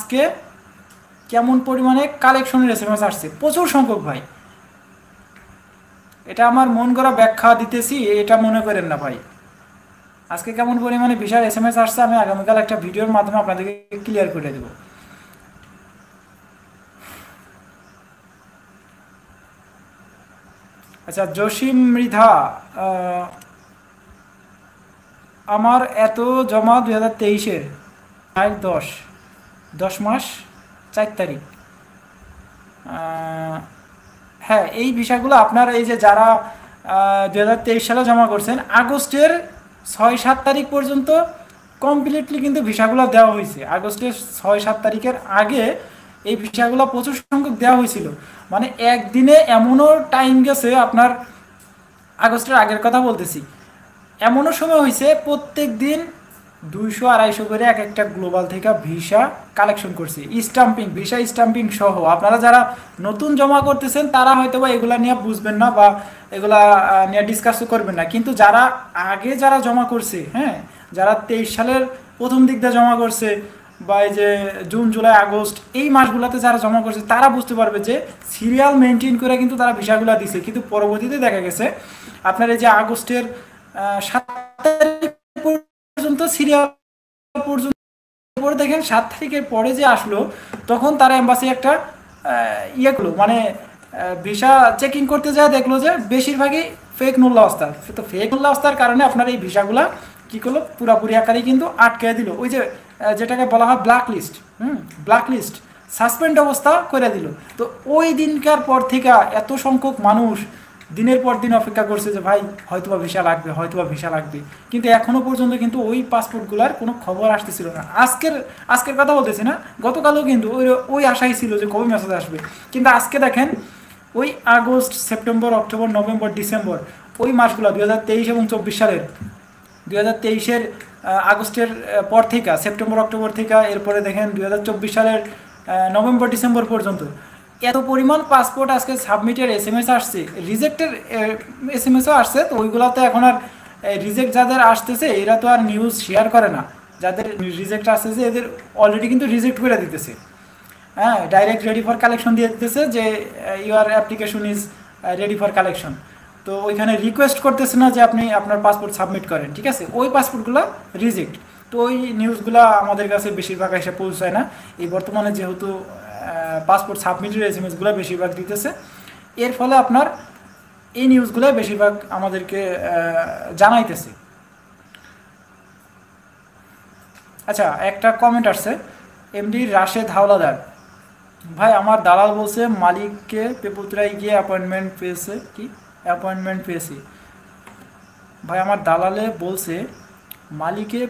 আজকে কেমন পরিমাণে কালেকশনের এসএমএস আসছে, প্রচুর সংখ্যক ভাই। এটা আমার মন করা ব্যাখ্যা দিতেছি, এটা মনে করেন না ভাই। আজকে কেমন পরিমাণে বিশাল এসএমএস আসছে আমি আগামীকাল একটা ভিডিওর মাধ্যমে আপনাদেরকে ক্লিয়ার করে দেব। আচ্ছা, জসিম মৃধা, আমার এত জমা 2023-এর 10 মাস 4 তারিখ। হ্যাঁ, এই বিষয়গুলো আপনার এই যে যারা 2023 সালে জমা করছেন আগস্টের 6-7 তারিখ পর্যন্ত কমপ্লিটলি কিন্তু ভিসাগুলো দেওয়া হয়েছে। আগস্টের 6-7 তারিখের আগে এই ভিসাগুলো প্রচুর সংখ্যক দেওয়া হয়েছিল। মানে একদিনে এমনও টাইম গেছে আপনার, আগস্টের আগের কথা বলতেছি, এমনও সময় হয়েছে প্রত্যেক দিন 200-250 করে এক একটা গ্লোবাল থেকে ভিসা কালেকশন করছে, স্টাম্পিং, ভিসা স্টাম্পিং সহ। আপনারা যারা নতুন জমা করতেছেন তারা হয়তো বা এগুলা নিয়ে বুঝবেন না বা এগুলা নিয়ে ডিসকাসও করবেন না, কিন্তু যারা আগে যারা জমা করছে, হ্যাঁ, যারা 23 সালের প্রথম দিক দিয়ে জমা করছে বা এই যে জুন জুলাই আগস্ট এই মাসগুলোতে যারা জমা করছে তারা বুঝতে পারবে যে সিরিয়াল মেনটেন করে কিন্তু তারা ভিসাগুলো দিছে। কিন্তু পরবর্তীতে দেখা গেছে আপনার এই যে আগস্টের 7 তারিখ পর্যন্ত সিরিয়াল পর্যন্ত, পরে দেখেন 7 তারিখের পরে যে আসলো তখন তারা এম্বাসি একটা ইয়ে করলো, মানে ভিসা চেকিং করতে যায়, দেখলো যে বেশিরভাগই ফেক নুল্লা অবস্থার। তো ফেক নুল্লা অবস্থার কারণে আপনার এই ভিসাগুলা কী করলো, পুরাপুরি আকারে কিন্তু আটকে দিল। ওই যে যেটাকে বলা হয় black list, black list, suspend অবস্থা করে দিল। তো ওই দিনকার পর থেকে এত সংখ্যক মানুষ দিনের পর দিন অপেক্ষা করছে যে ভাই হয়তোবা ভিসা লাগবে, হয়তোবা ভিসা লাগবে, কিন্তু এখনও পর্যন্ত কিন্তু ওই পাসপোর্টগুলোর কোনো খবর আসতেছিল না। আজকের কথা বলতেছি না, গতকালও কিন্তু ওই আশাই ছিল যে কবে মেসেজ আসবে। কিন্তু আজকে দেখেন ওই August, September, October, November, December, ওই মাসগুলো 2023 এবং 24 সালের, 2023-এর আগস্টের পর থেকে, সেপ্টেম্বর অক্টোবর থেকে, এরপরে দেখেন 2024 সালের নভেম্বর ডিসেম্বর পর্যন্ত এত পরিমাণ পাসপোর্ট আজকে সাবমিটের এসএমএস আসছে, রিজেক্টের এসএমএসও আসছে। তো ওইগুলোতে এখন আর রিজেক্ট যাদের আসতেছে এরা তো আর নিউজ শেয়ার করে না, যাদের রিজেক্ট আসতেছে এদের অলরেডি কিন্তু রিজেক্ট করে দিতেছে, হ্যাঁ, ডাইরেক্ট রেডি ফর কালেকশন দিয়ে দিতেছে যে your application is ready for collection. তো ওইখানে রিকোয়েস্ট করতেছে না যে আপনি আপনার পাসপোর্ট সাবমিট করেন, ঠিক আছে, ওই পাসপোর্টগুলো রিজেক্ট। তো ওই নিউজগুলো আমাদের কাছে বেশিরভাগ এসে পৌঁছায় না। এই বর্তমানে যেহেতু পাসপোর্ট সাবমিটের এসএমএসগুলো বেশিরভাগ দিতেছে, এর ফলে আপনার এই নিউজগুলো বেশিরভাগ আমাদেরকে জানাইতেছে। আচ্ছা, একটা কমেন্ট আসছে এমডি রাশেদ হাওলাদার, ভাই আমার দালাল বলছে মালিককে পেপুতরায় গিয়ে অ্যাপয়েন্টমেন্ট পেয়েছি। ভাই আমার দালালে বলছে মালিকে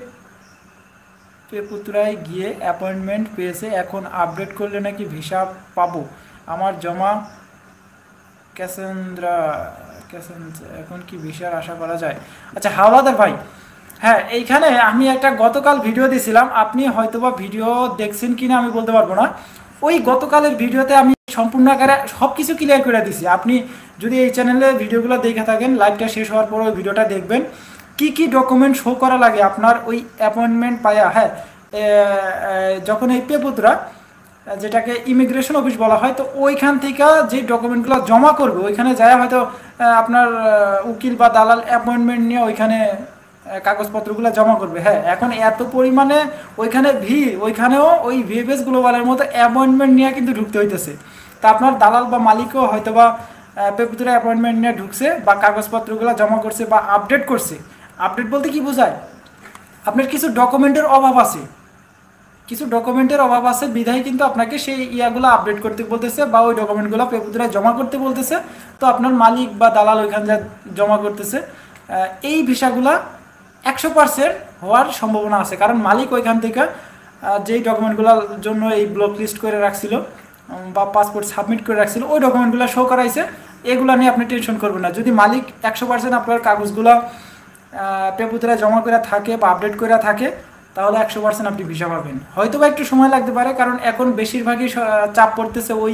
পেপুতরায় গিয়ে অ্যাপয়েন্টমেন্ট পেয়েছে, এখন আপডেট করলে নাকি ভিসা পাবো। আমার জমা ক্যাসেন্দ্রা, এখন কি ভিসার আশা করা যায়? আচ্ছা হাওলাদার ভাই, হ্যাঁ, এইখানে আমি একটা গতকাল ভিডিও দিয়েছিলাম, আপনি হয়তোবা ভিডিও দেখছেন কিনা আমি বলতে পারবো না। ওই গতকালের ভিডিওতে আমি সম্পূর্ণ আকারে সব কিছু ক্লিয়ার করে দিছি। আপনি যদি এই চ্যানেলে ভিডিওগুলো দেখে থাকেন, লাইভটা শেষ হওয়ার পর ওই ভিডিওটা দেখবেন কি কি ডকুমেন্ট শো করা লাগে আপনার ওই অ্যাপয়েন্টমেন্ট পায়া। হ্যাঁ, যখন এই পেপুতরা, যেটাকে ইমিগ্রেশন অফিস বলা হয়, তো ওইখান থেকে যে ডকুমেন্টগুলো জমা করবে ওইখানে যায় হয়তো আপনার উকিল বা দালাল অ্যাপয়েন্টমেন্ট নিয়ে ওইখানে কাগজপত্রগুলো জমা করবে। হ্যাঁ, এখন এত পরিমাণে ওইখানে ভিড়, ওইখানেও ওই ভিএফএস গ্লোবালের মতো অ্যাপয়েন্টমেন্ট নিয়ে কিন্তু ঢুকতে হইতেছে। তা আপনার দালাল বা মালিকও হয়তো বা পেপুতরা অ্যাপয়েন্টমেন্ট নিয়ে ঢুকছে বা কাগজপত্রগুলো জমা করছে বা আপডেট করছে। আপডেট বলতে কি বোঝায়, আপনার কিছু ডকুমেন্টের অভাব আছে, বিধায় কিন্তু আপনাকে সেই ইয়াগুলো আপডেট করতে বলতেছে বা ওই ডকুমেন্টগুলো পেপুতরায় জমা করতে বলতেছে। তো আপনার মালিক বা দালাল ওইখানে যা জমা করতেছে, এই ভিসাগুলা 100% হওয়ার সম্ভাবনা আছে, কারণ মালিক ওইখান থেকে যেই ডকুমেন্টগুলোর জন্য এই ব্লক লিস্ট করে রাখছিল বা পাসপোর্ট সাবমিট করে রাখছিল ওই ডকুমেন্টগুলো শো করাইছে। এগুলো নিয়ে আপনি টেনশন করবেন না। যদি মালিক 100% আপনার কাগজগুলো পেপুতরায় জমা করে থাকে বা আপডেট করে থাকে তাহলে 100% আপনি ভিসা পাবেন। হয়তো বা একটু সময় লাগতে পারে, কারণ এখন বেশিরভাগই চাপ পড়তেছে ওই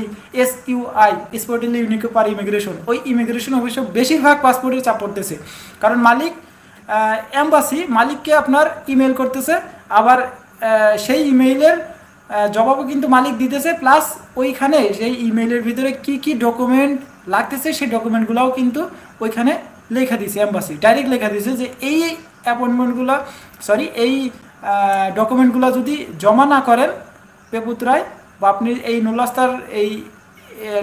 SUI, স্পোর্টিং ইউনিক পার ইমিগ্রেশন, ওই ইমিগ্রেশন অফিসে বেশিরভাগ পাসপোর্টের চাপ পড়তেছে, কারণ মালিক এম্বাসি মালিককে আপনার ইমেল করতেছে, আবার সেই ইমেইলের জবাবও কিন্তু মালিক দিতেছে, প্লাস ওইখানে সেই ইমেইলের ভিতরে কি কি ডকুমেন্ট লাগতেছে সেই ডকুমেন্টগুলোও কিন্তু ওইখানে লেখা দিছে, এম্বাসি ডাইরেক্ট লেখা দিছে যে এই অ্যাপয়েন্টমেন্টগুলো এই ডকুমেন্টগুলো যদি জমা না করেন পেপুত্রায়, বা আপনি এই নুলাস্তার এই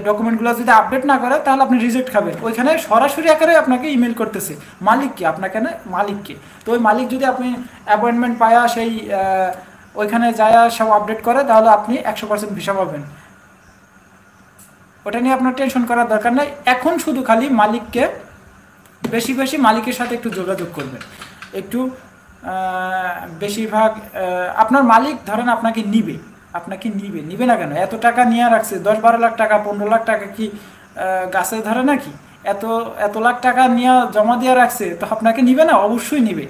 ডকুমেন্টগুলো যদি আপডেট না করে তাহলে আপনি রিজেক্ট খাবেন। ওইখানে সরাসরি আকারে আপনাকে ইমেল করতেছে মালিককে, আপনাকে না মালিককে। তো ওই মালিক যদি আপনি অ্যাপয়েন্টমেন্ট পায়া সেই ওইখানে যায় সব আপডেট করে তাহলে আপনি 100% ভিসা পাবেন। ওটা নিয়ে আপনার টেনশন করার দরকার নেই। এখন শুধু খালি মালিককে বেশি বেশি মালিকের সাথে একটু যোগাযোগ করবেন, একটু বেশিরভাগ আপনার মালিক ধরেন আপনাকে নিবে না কেন? এত টাকা নিয়ে রাখছে, 10-12 লাখ টাকা 15 লাখ টাকা কি গাছে ধরে নাকি? এত লাখ টাকা নিয়ে জমা দিয়ে রাখছে, তো আপনাকে নিবে না? অবশ্যই নিবে।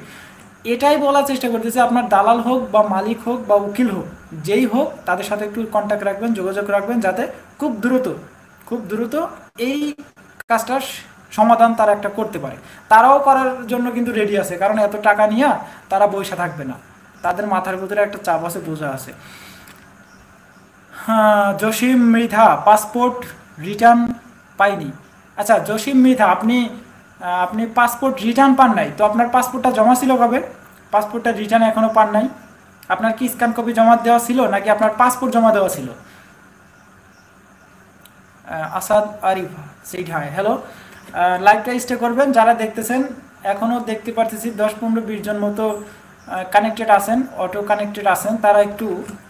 এটাই বলার চেষ্টা করতেছে, আপনার দালাল হোক বা মালিক হোক বা উকিল হোক, যেই হোক তাদের সাথে একটু কন্ট্যাক্ট রাখবেন, যোগাযোগ রাখবেন, যাতে খুব দ্রুত এই কাজটা সমাধান তারা একটা করতে পারে। তারাও করার জন্য কিন্তু রেডি আছে, কারণ এত টাকা নিয়ে তারা বসে থাকবে না, তাদের মাথার ভিতরে একটা চাপ আছে, বোঝা আছে। হ্যাঁ, জসিম মৃধা পাসপোর্ট রিটার্ন পাইনি। আচ্ছা জসিম মৃধা, আপনি পাসপোর্ট রিটার্ন পান নাই, তো আপনার পাসপোর্টটা জমা ছিল কবে? পাসপোর্টটা রিটার্ন এখনও পান নাই? আপনার কি স্ক্যান কপি জমা দেওয়া ছিল নাকি আপনার পাসপোর্ট জমা দেওয়া ছিল? আসাদ আরিফ সেইট, হাই, হ্যালো। লাইভটা স্টে করবেন যারা দেখতেছেন। এখনও দেখতে পারতেছি 10-15-20 জন মতো কানেক্টেড আছেন, অটো কানেক্টেড আছেন। তারা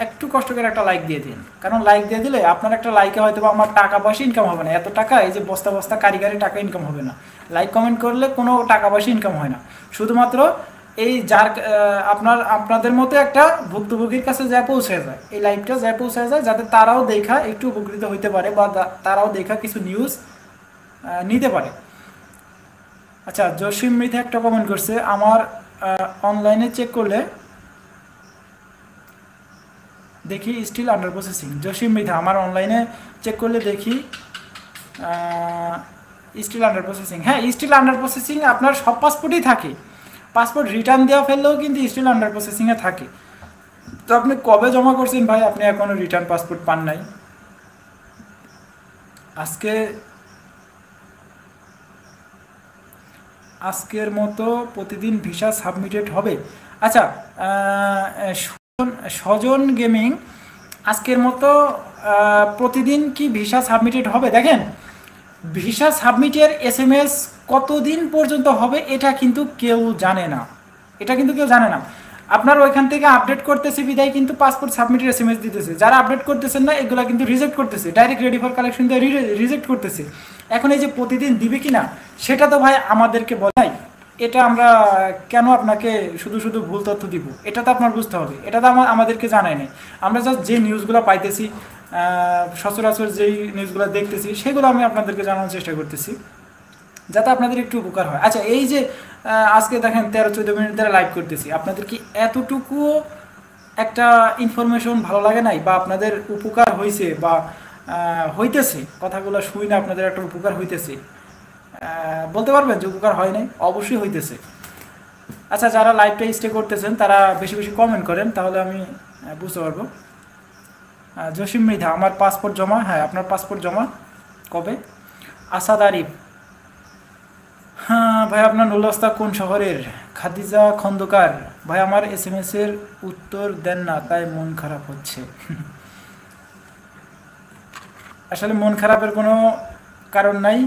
একটু কষ্ট করে একটা লাইক দিয়ে দিন, কারণ লাইক দিয়ে দিলে আপনার একটা লাইকে হয়তো আমার টাকা পয়সা ইনকাম হবে না, এত টাকা এই যে বস্তা বস্তা কারিগরি টাকা ইনকাম হবে না। লাইক কমেন্ট করলে কোনো টাকা পয়সা ইনকাম হয় না, শুধুমাত্র এই যার আপনাদের মতো একটা ভুক্তভোগীর কাছে যা পৌঁছে যায়, এই লাইভটা যা পৌঁছে যায়, যাতে তারাও দেখা একটু উপকৃত হইতে পারে বা তারাও দেখা কিছু নিউজ নিতে পারে। আচ্ছা জসিম মৃধা একটা কমেন্ট করছে, আমার অনলাইনে চেক করলে দেখি still under processing. Jasim Mridha, আমার অনলাইনে চেক করলে দেখি স্টিল আন্ডার প্রসেসিং। হ্যাঁ, স্টিল আন্ডার প্রসেসিং আপনার সব পাসপোর্টই থাকে, পাসপোর্ট রিটার্ন দেওয়া ফেললেও কিন্তু স্টিল আন্ডার প্রসেসিংয়ে থাকে। তো আপনি কবে জমা করছেন ভাই? আপনি এখনও রিটার্ন পাসপোর্ট পান নাই? আজকের মতো প্রতিদিন ভিসা সাবমিটেড হবে? আচ্ছা স্বজন গেমিং, আজকের মতো প্রতিদিন কি ভিসা সাবমিটেড হবে? দেখেন, ভিসা সাবমিটের SMS কতদিন পর্যন্ত হবে এটা কিন্তু কেউ জানে না, আপনার ওইখান থেকে আপডেট করতেছে বিদায় কিন্তু পাসপোর্ট সাবমিটের SMS দিতেছে। যারা আপডেট করতেছেন না এগুলো কিন্তু রিজেক্ট করতেছে, ডাইরেক্ট রেডি ফর কালেকশন দিয়ে রিজেক্ট করতেছে। এখন এই যে প্রতিদিন দিবে কিনা সেটা তো ভাই আমাদেরকে বলাই, এটা আমরা কেন আপনাকে শুধু ভুল তথ্য দিব? এটা তো আপনার বুঝতে হবে, এটা তো আমাদেরকে জানাই নাই। আমরা জাস্ট যে নিউজগুলো পাইতেছি, সচরাচর যেই নিউজগুলো দেখতেছি, সেগুলো আমি আপনাদেরকে জানানোর চেষ্টা করতেছি যাতে আপনাদের একটু উপকার হয়। আচ্ছা এই যে আজকে দেখেন 13-14 মিনিট ধরে লাইভ করতেছি, আপনাদের কি এতটুকু একটা ইনফরমেশন ভালো লাগে নাই, বা আপনাদের উপকার হয়েছে বা হইতেছে, কথাগুলো শুই না আপনাদের একটা উপকার হইতেছে? বলতে পারবেন যে উপকার হয় নাই? অবশ্যই হইতেছে। আচ্ছা যারা লাইভটা স্টে করতেছেন তারা বেশি বেশি কমেন্ট করেন, তাহলে আমি বুঝতে পারবো। জসিম মৃধা, আমার পাসপোর্ট জমা। হ্যাঁ, আপনার পাসপোর্ট জমা কবে? আসাদ আরিফ, হ্যাঁ ভাই আপনার নুলাস্তা কোন শহরের? খাদিজা খন্দকার, ভাই আমার SMS এর উত্তর দেন না তাই মন খারাপ হচ্ছে। আসলে মন খারাপের কোনো কারণ নাই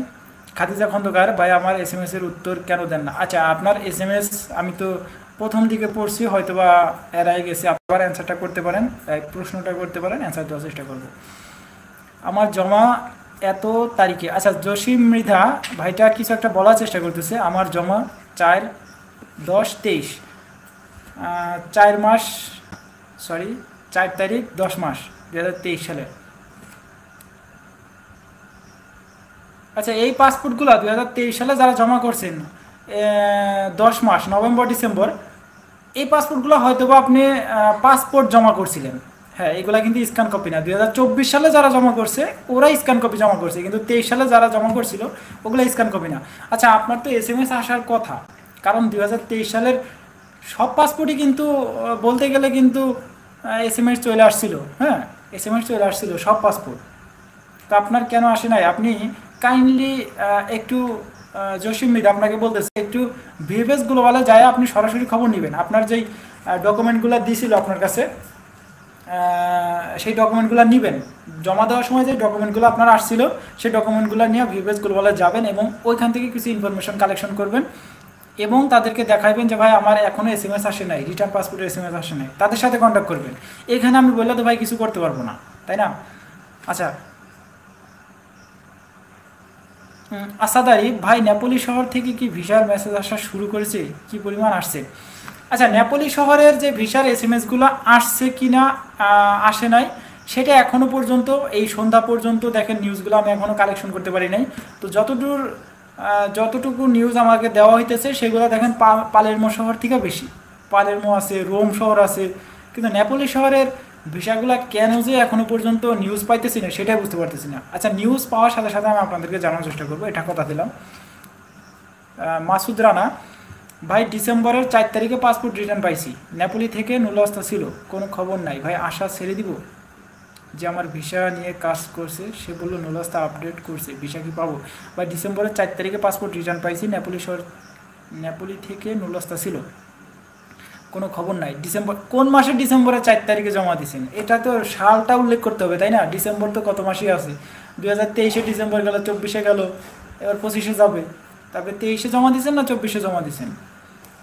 খাদিজা খন্দকার, ভাই আমার SMS এর উত্তর কেন দেন না? আচ্ছা আপনার SMS আমি তো প্রথম দিকে পড়ছি, হয়তো বা এড়াই গেছে, আবার অ্যান্সারটা করতে পারেন, প্রশ্নটা করতে পারেন, অ্যান্সার দেওয়ার চেষ্টা করব। আমার জমা এত তারিখে। আচ্ছা জসিম মৃধা ভাইটা কিছু একটা বলার চেষ্টা করতেছে। আমার জমা 4-10-23, 4 মাস, 4 তারিখ 10 মাস 2023 সালে। আচ্ছা এই পাসপোর্টগুলো 2023 সালে যারা জমা করছেন 10 মাস, নভেম্বর ডিসেম্বর, এই পাসপোর্টগুলো হয়তো বা আপনি পাসপোর্ট জমা করছিলেন। হ্যাঁ, এগুলা কিন্তু স্ক্যান কপি না। 2024 সালে যারা জমা করছে ওরা স্ক্যান কপি জমা করছে, কিন্তু 23 সালে যারা জমা করছিল ওগুলো স্ক্যান কপি না। আচ্ছা আপনার তো SMS আসার কথা, কারণ 2023 সালের সব পাসপোর্টই কিন্তু বলতে গেলে কিন্তু SMS চলে আসছিল, হ্যাঁ SMS চলে আসছিল সব পাসপোর্ট। তো আপনার কেন আসে নাই? আপনি কাইন্ডলি একটু জসিম মিদ আপনাকে বলতেছে একটু ভিএফএস গ্লোবালে যায় আপনি সরাসরি খবর নেবেন। আপনার যেই ডকুমেন্টগুলো দিয়েছিল আপনার কাছে, সেই ডকুমেন্টগুলো নেবেন। জমা দেওয়ার সময় যে ডকুমেন্টগুলো আপনার আসছিল সেই ডকুমেন্টগুলো নিয়ে ভিএফএস গ্লোবালে যাবেন এবং ওইখান থেকে কিছু ইনফরমেশন কালেকশন করবেন এবং তাদেরকে দেখাবেন যে ভাই আমার এখনও SMS আসে নাই, রিটার্ন পাসপোর্টের SMS আসে নাই। তাদের সাথে কন্ট্যাক্ট করবেন। এখানে আমি বললে তো ভাই কিছু করতে পারবো না, তাই না? আচ্ছা, আসাদারি ভাই, নেপোলি শহর থেকে কি ভিসার মেসেজ আসা শুরু করেছে? কি পরিমাণ আসছে? আচ্ছা, নেপোলি শহরের যে ভিসার SMS-গুলো আসছে কি না আসে নাই সেটা এখনও পর্যন্ত এই সন্ধ্যা পর্যন্ত দেখেন নিউজগুলো আমি এখনও কালেকশন করতে পারি নাই। তো যতটুকু নিউজ আমাকে দেওয়া হইতেছে সেগুলো দেখেন পালেরমো শহর থেকে বেশি। পালেরমো আছে, রোম শহর আছে, কিন্তু নেপোলি শহরের ভিসাগুলো কেন যে এখনও পর্যন্ত নিউজ পাইতেছি না সেটাই বুঝতে পারতেছি না। আচ্ছা, নিউজ পাওয়ার সাথে সাথে আমি আপনাদেরকে জানানোর চেষ্টা করবো, এটা কথা দিলাম। মাসুদ রানা ভাই, ডিসেম্বরের 4 তারিখে পাসপোর্ট রিটার্ন পাইছি, নেপোলি থেকে নুলস্তা ছিল, কোনো খবর নাই ভাই। আশা ছেড়ে দিব? যে আমার ভিসা নিয়ে কাজ করছে সে বললো নুলস্তা আপডেট করছে, ভিসা কি পাবো? ভাই, ডিসেম্বরের 4 তারিখে পাসপোর্ট রিটার্ন পাইছি, নেপোলি থেকে নুলস্তা ছিল, কোনো খবর নাই। ডিসেম্বর কোন মাসে? ডিসেম্বরের 4 তারিখে জমা দিয়েছেন, এটা তো সালটা উল্লেখ করতে হবে, তাই না? ডিসেম্বর তো কত মাসই আছে, 2023-এ ডিসেম্বর গেল, 24-এ গেল, এবার 25-এ যাবে, তারপরে 23-এ জমা দিয়েছেন না 24-এ জমা দিয়েছেন?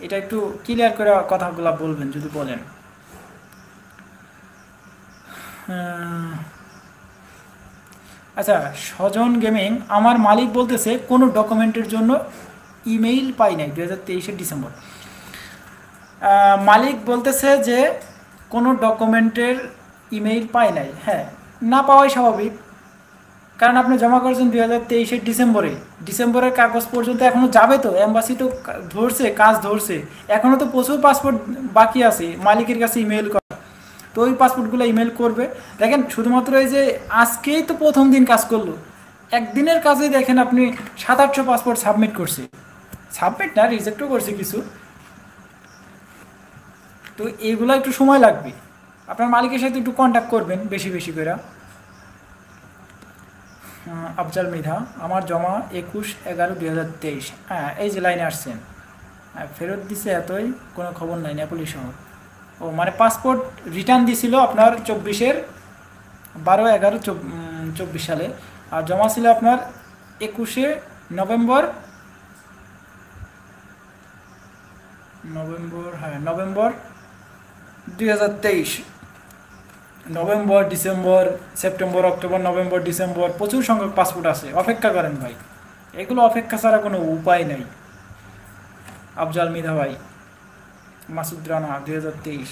এটা একটু ক্লিয়ার করে কথাগুলো বলবেন যদি বলেন। আচ্ছা, স্বজন গেমিং, আমার মালিক বলতেছে কোনো ডকুমেন্টের জন্য ইমেইল পাই নাই 2023-এর ডিসেম্বর। মালিক বলতেছে যে কোনো ডকুমেন্টের ইমেইল পাই নাই। হ্যাঁ, না পাওয়াই স্বাভাবিক, কারণ আপনি জমা করেছেন 2023-এর ডিসেম্বরের কাগজ পর্যন্ত এখনও যাবে, তো এম্বাসি তো ধরছে, কাজ ধরছে, এখনও তো প্রচুর পাসপোর্ট বাকি আছে মালিকের কাছে ইমেল করা। তো ওই পাসপোর্টগুলো ইমেল করবে। দেখেন, শুধুমাত্র এই যে আজকেই তো প্রথম দিন কাজ করলো, একদিনের কাজে দেখেন আপনি 700-800 পাসপোর্ট সাবমিট করছে, সাবমিট না রিজেক্টও করছে কিছু। তো এইগুলো একটু সময় লাগবে, আপনার মালিকের সাথে একটু কন্ট্যাক্ট করবেন বেশি বেশি করে। আফজাল মৃধা, আমার জমা 21/11/2023। হ্যাঁ, এই যে লাইনে আসছেন, ফেরত দিছে এতই, কোনো খবর নাই নেপোলি শহর। ও মানে পাসপোর্ট রিটার্ন দিছিল আপনার 24-এর 12/11/24 সালে, আর জমা ছিল আপনার 21শে নভেম্বর, হ্যাঁ November 2023। November, December, September, October, November, December, প্রচুর সংখ্যক পাসপোর্ট আছে, অপেক্ষা করেন ভাই, এগুলো অপেক্ষা ছাড়া কোনো উপায় নাই। আফজাল মিধা ভাই, মাসুদ রানা 2023।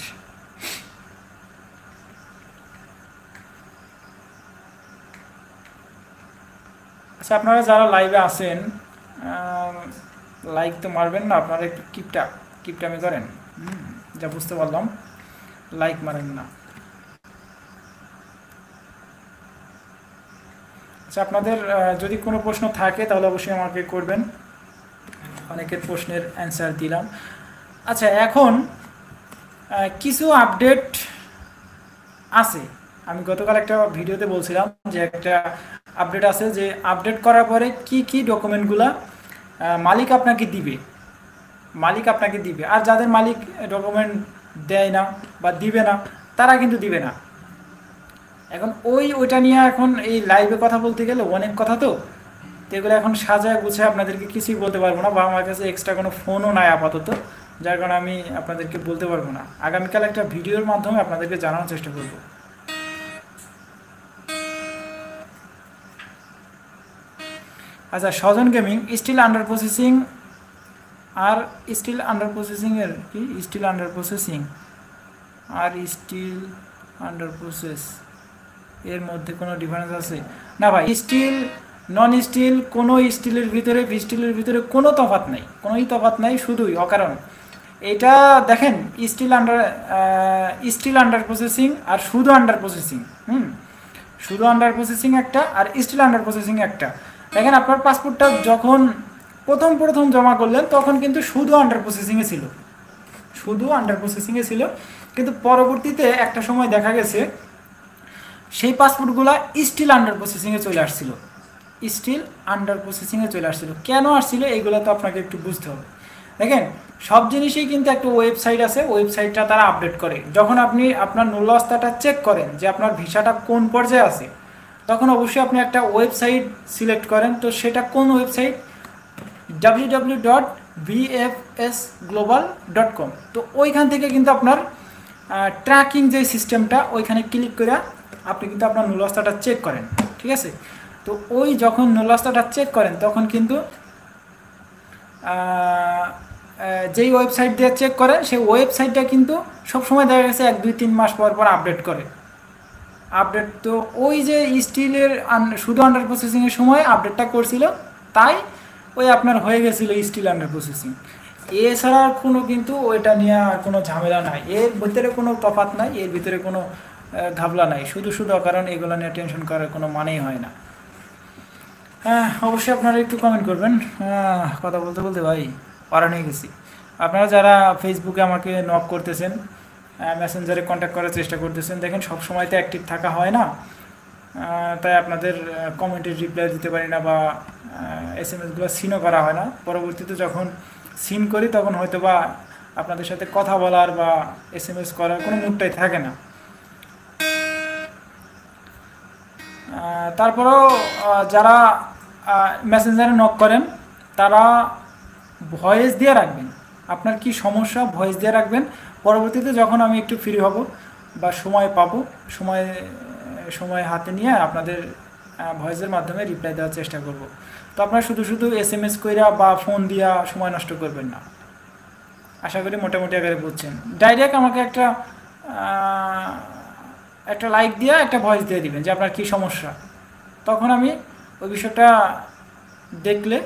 আচ্ছা, আপনারা যারা লাইভে আছেন লাইক তো মারবেন না, আপনারা একটু কিপটামি করেন, যা বুঝতে পারলাম, লাইক মারেন না। আচ্ছা, আপনাদের যদি কোনো প্রশ্ন থাকে তাহলে অবশ্যই আমাকে করবেন, অনেকের প্রশ্নের অ্যান্সার দিলাম। আচ্ছা, এখন কিছু আপডেট আছে, আমি গতকাল একটা ভিডিওতে বলছিলাম যে একটা আপডেট আছে, যে আপডেট করার পরে কি কি ডকুমেন্টগুলা মালিক আপনাকে দিবে, আর যাদের মালিক ডকুমেন্ট দেয় না বা দিবে না তারা কিন্তু দিবে না। এখন ওইটা নিয়ে এখন এই লাইভে কথা বলতে গেলে অনেক কথা, তো এগুলো এখন সাজায় গুছায় আপনাদেরকে কিছুই বলতে পারবো না, বা আমার কাছে এক্সট্রা কোনো ফোনও নাই আপাতত, যার কারণে আমি আপনাদেরকে বলতে পারবো না। আগামীকাল একটা ভিডিওর মাধ্যমে আপনাদেরকে জানানোর চেষ্টা করব। আচ্ছা, স্বজন গেমিং, স্টিল আন্ডার প্রসেসিং আর স্টিল আন্ডার প্রসেসিংয়ের কি, স্টিল আন্ডার প্রসেসিং আর স্টিল আন্ডার প্রসেস এর মধ্যে কোনো ডিফারেন্স আছে? না ভাই, স্টিল নন স্টিল, কোনো স্টিলের ভিতরে স্টিলের ভিতরে কোনো তফাৎ নাই, শুধুই অকারণ। এটা দেখেন, স্টিল আন্ডার প্রসেসিং আর শুধু আন্ডার প্রসেসিং, শুধু আন্ডার প্রসেসিং একটা আর স্টিল আন্ডার প্রসেসিং একটা। দেখেন, আপনার পাসপোর্টটা যখন প্রথম জমা করলেন তখন কিন্তু শুধু আন্ডার প্রসেসিংয়ে ছিল, কিন্তু পরবর্তীতে একটা সময় দেখা গেছে সেই পাসপোর্টগুলো স্টিল আন্ডার প্রসেসিংয়ে চলে আসছিল, স্টিল আন্ডার প্রসেসিংয়ে চলে আসছিল। কেন আসছিল এইগুলো তো আপনাকে একটু বুঝতে হবে। দেখেন, সব জিনিসই কিন্তু একটা ওয়েবসাইট আছে, ওয়েবসাইটটা তারা আপডেট করে। যখন আপনি আপনার নুল্লাস্তাটা চেক করেন যে আপনার ভিসাটা কোন পর্যায়ে আছে, তখন অবশ্যই আপনি একটা ওয়েবসাইট সিলেক্ট করেন। তো সেটা কোন ওয়েবসাইট? www.vfsglobal.com। তো ওইখান থেকে কিন্তু আপনার ট্র্যাকিং যে সিস্টেমটা, ওইখানে ক্লিক করে আপনি কিন্তু আপনার নুল্লাস্তাটা চেক করেন, ঠিক আছে? তো ওই যখন নুল্লাস্তাটা চেক করেন তখন কিন্তু যেই ওয়েবসাইট দিয়ে চেক করেন সেই ওয়েবসাইটটা কিন্তু সবসময় দেখা গেছে 1-2-3 মাস পর পর আপডেট করে। আপডেট তো ওই যে স্টিলের শুধু আন্ডার প্রসেসিংয়ের সময় আপডেটটা করছিল, তাই ওই আপনার হয়ে গেছিলো স্টিল আন্ডার প্রসেসিং। এছাড়া কোনো কিন্তু ওইটা নিয়ে আর কোনো ঝামেলা নাই, এর ভিতরে কোনো তফাৎ নাই, এর ভিতরে কোনো ঘাবলা নাই, শুধু কারণ এগুলো নিয়ে টেনশন করার কোনো মানেই হয় না। হ্যাঁ, অবশ্যই আপনারা একটু কমেন্ট করবেন। কথা বলতে বলতে ভাই পারা নিয়ে গেছি। আপনারা যারা ফেসবুকে আমাকে নক করতেছেন, মেসেঞ্জারে কন্ট্যাক্ট করার চেষ্টা করতেছেন, দেখেন সব সময় তো অ্যাক্টিভ থাকা হয় না, তাই আপনাদের কমেন্টের রিপ্লাই দিতে পারি না বা SMS-গুলো সিনও করা হয় না। পরবর্তীতে যখন সিন করি তখন হয়তো বা আপনাদের সাথে কথা বলার বা SMS করার কোনো মুডটাই থাকে না। তারপরেও যারা মেসেঞ্জারে নক করেন তারা ভয়েস দিয়ে রাখবেন, আপনার কি সমস্যা ভয়েস দিয়ে রাখবেন। পরবর্তীতে যখন আমি একটু ফ্রি হব বা সময় পাবো, সময় হাতে নিয়ে আপনাদের ভয়েসের মাধ্যমে রিপ্লাই দেওয়ার চেষ্টা করব। তো আপনারা শুধু SMS কইরা বা ফোন দিয়া সময় নষ্ট করবেন না। আশা করি মোটামুটি আকারে বুঝছেন। ডাইরেক্ট আমাকে একটা লাইক দিয়ে একটা ভয়েস দিয়ে দিবেন যে আপনার কী সমস্যা, তখন আমি ওই বিষয়টা দেখলে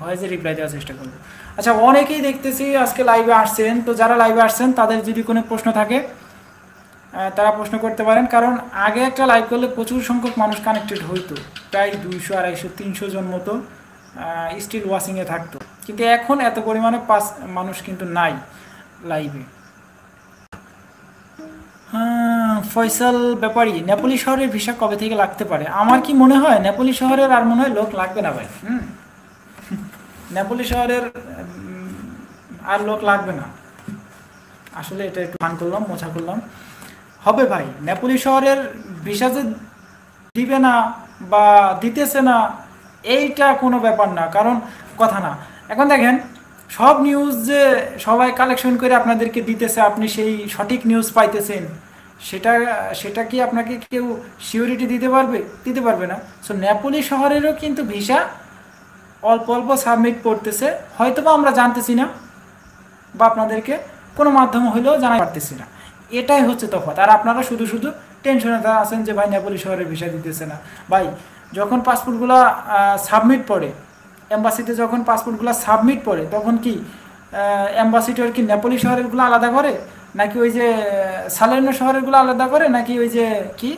ভয়েসে রিপ্লাই দেওয়ার চেষ্টা করব। আচ্ছা, অনেকেই দেখতেছি আজকে লাইভে আসছেন, তো যারা লাইভে আসছেন তাদের যদি কোনো প্রশ্ন থাকে তারা প্রশ্ন করতে পারেন। কারণ আগে একটা লাইভ করলে প্রচুর সংখ্যক মানুষ কানেক্টেড হইতো, প্রায় 200, 250, 300 জন মতো স্টিল ওয়াচিংয়ে থাকতো, কিন্তু এখন এত পরিমাণে মানুষ কিন্তু নাই লাইভে। ফয়সাল ব্যাপারী, নেপোলি শহরের ভিসা কবে থেকে লাগতে পারে? আমার কি মনে হয় নেপোলি শহরের আর মনে হয় লোক লাগবে না ভাই। নেপোলি শহরের আর লোক লাগবে না, আসলে এটা একটু ফান করলাম, মোছা করলাম। হবে ভাই, নেপোলি শহরের ভিসা যে দিবে না বা দিতেছে না এইটা কোনো ব্যাপার না, কারণ কথা না। এখন দেখেন সব নিউজ যে সবাই কালেকশন করে আপনাদেরকে দিতেছে, আপনি সেই সঠিক নিউজ পাইতেছেন, সেটা কি আপনাকে কেউ সিওরিটি দিতে পারবে না। সো নেপোলি শহরেরও কিন্তু ভিসা অল্প অল্প সাবমিট করতেছে, হয়তো বা আমরা জানতেছি না বা আপনাদেরকে কোনো মাধ্যমে হইলেও জানাতে পারতেছি না, এটাই হচ্ছে তফাৎ। আর আপনারা শুধু টেনশনে আছেন যে ভাই নেপোলি শহরের ভিসা দিতেছে না। ভাই যখন পাসপোর্টগুলো সাবমিট পড়ে এম্বাসিতে, যখন পাসপোর্টগুলো সাবমিট পড়ে তখন কি এম্বাসিটার কি নেপোলি শহরেরগুলো আলাদা করে, নাকি ওই যে সালের্নো শহরেরগুলো আলাদা করে, নাকি ওই যে কি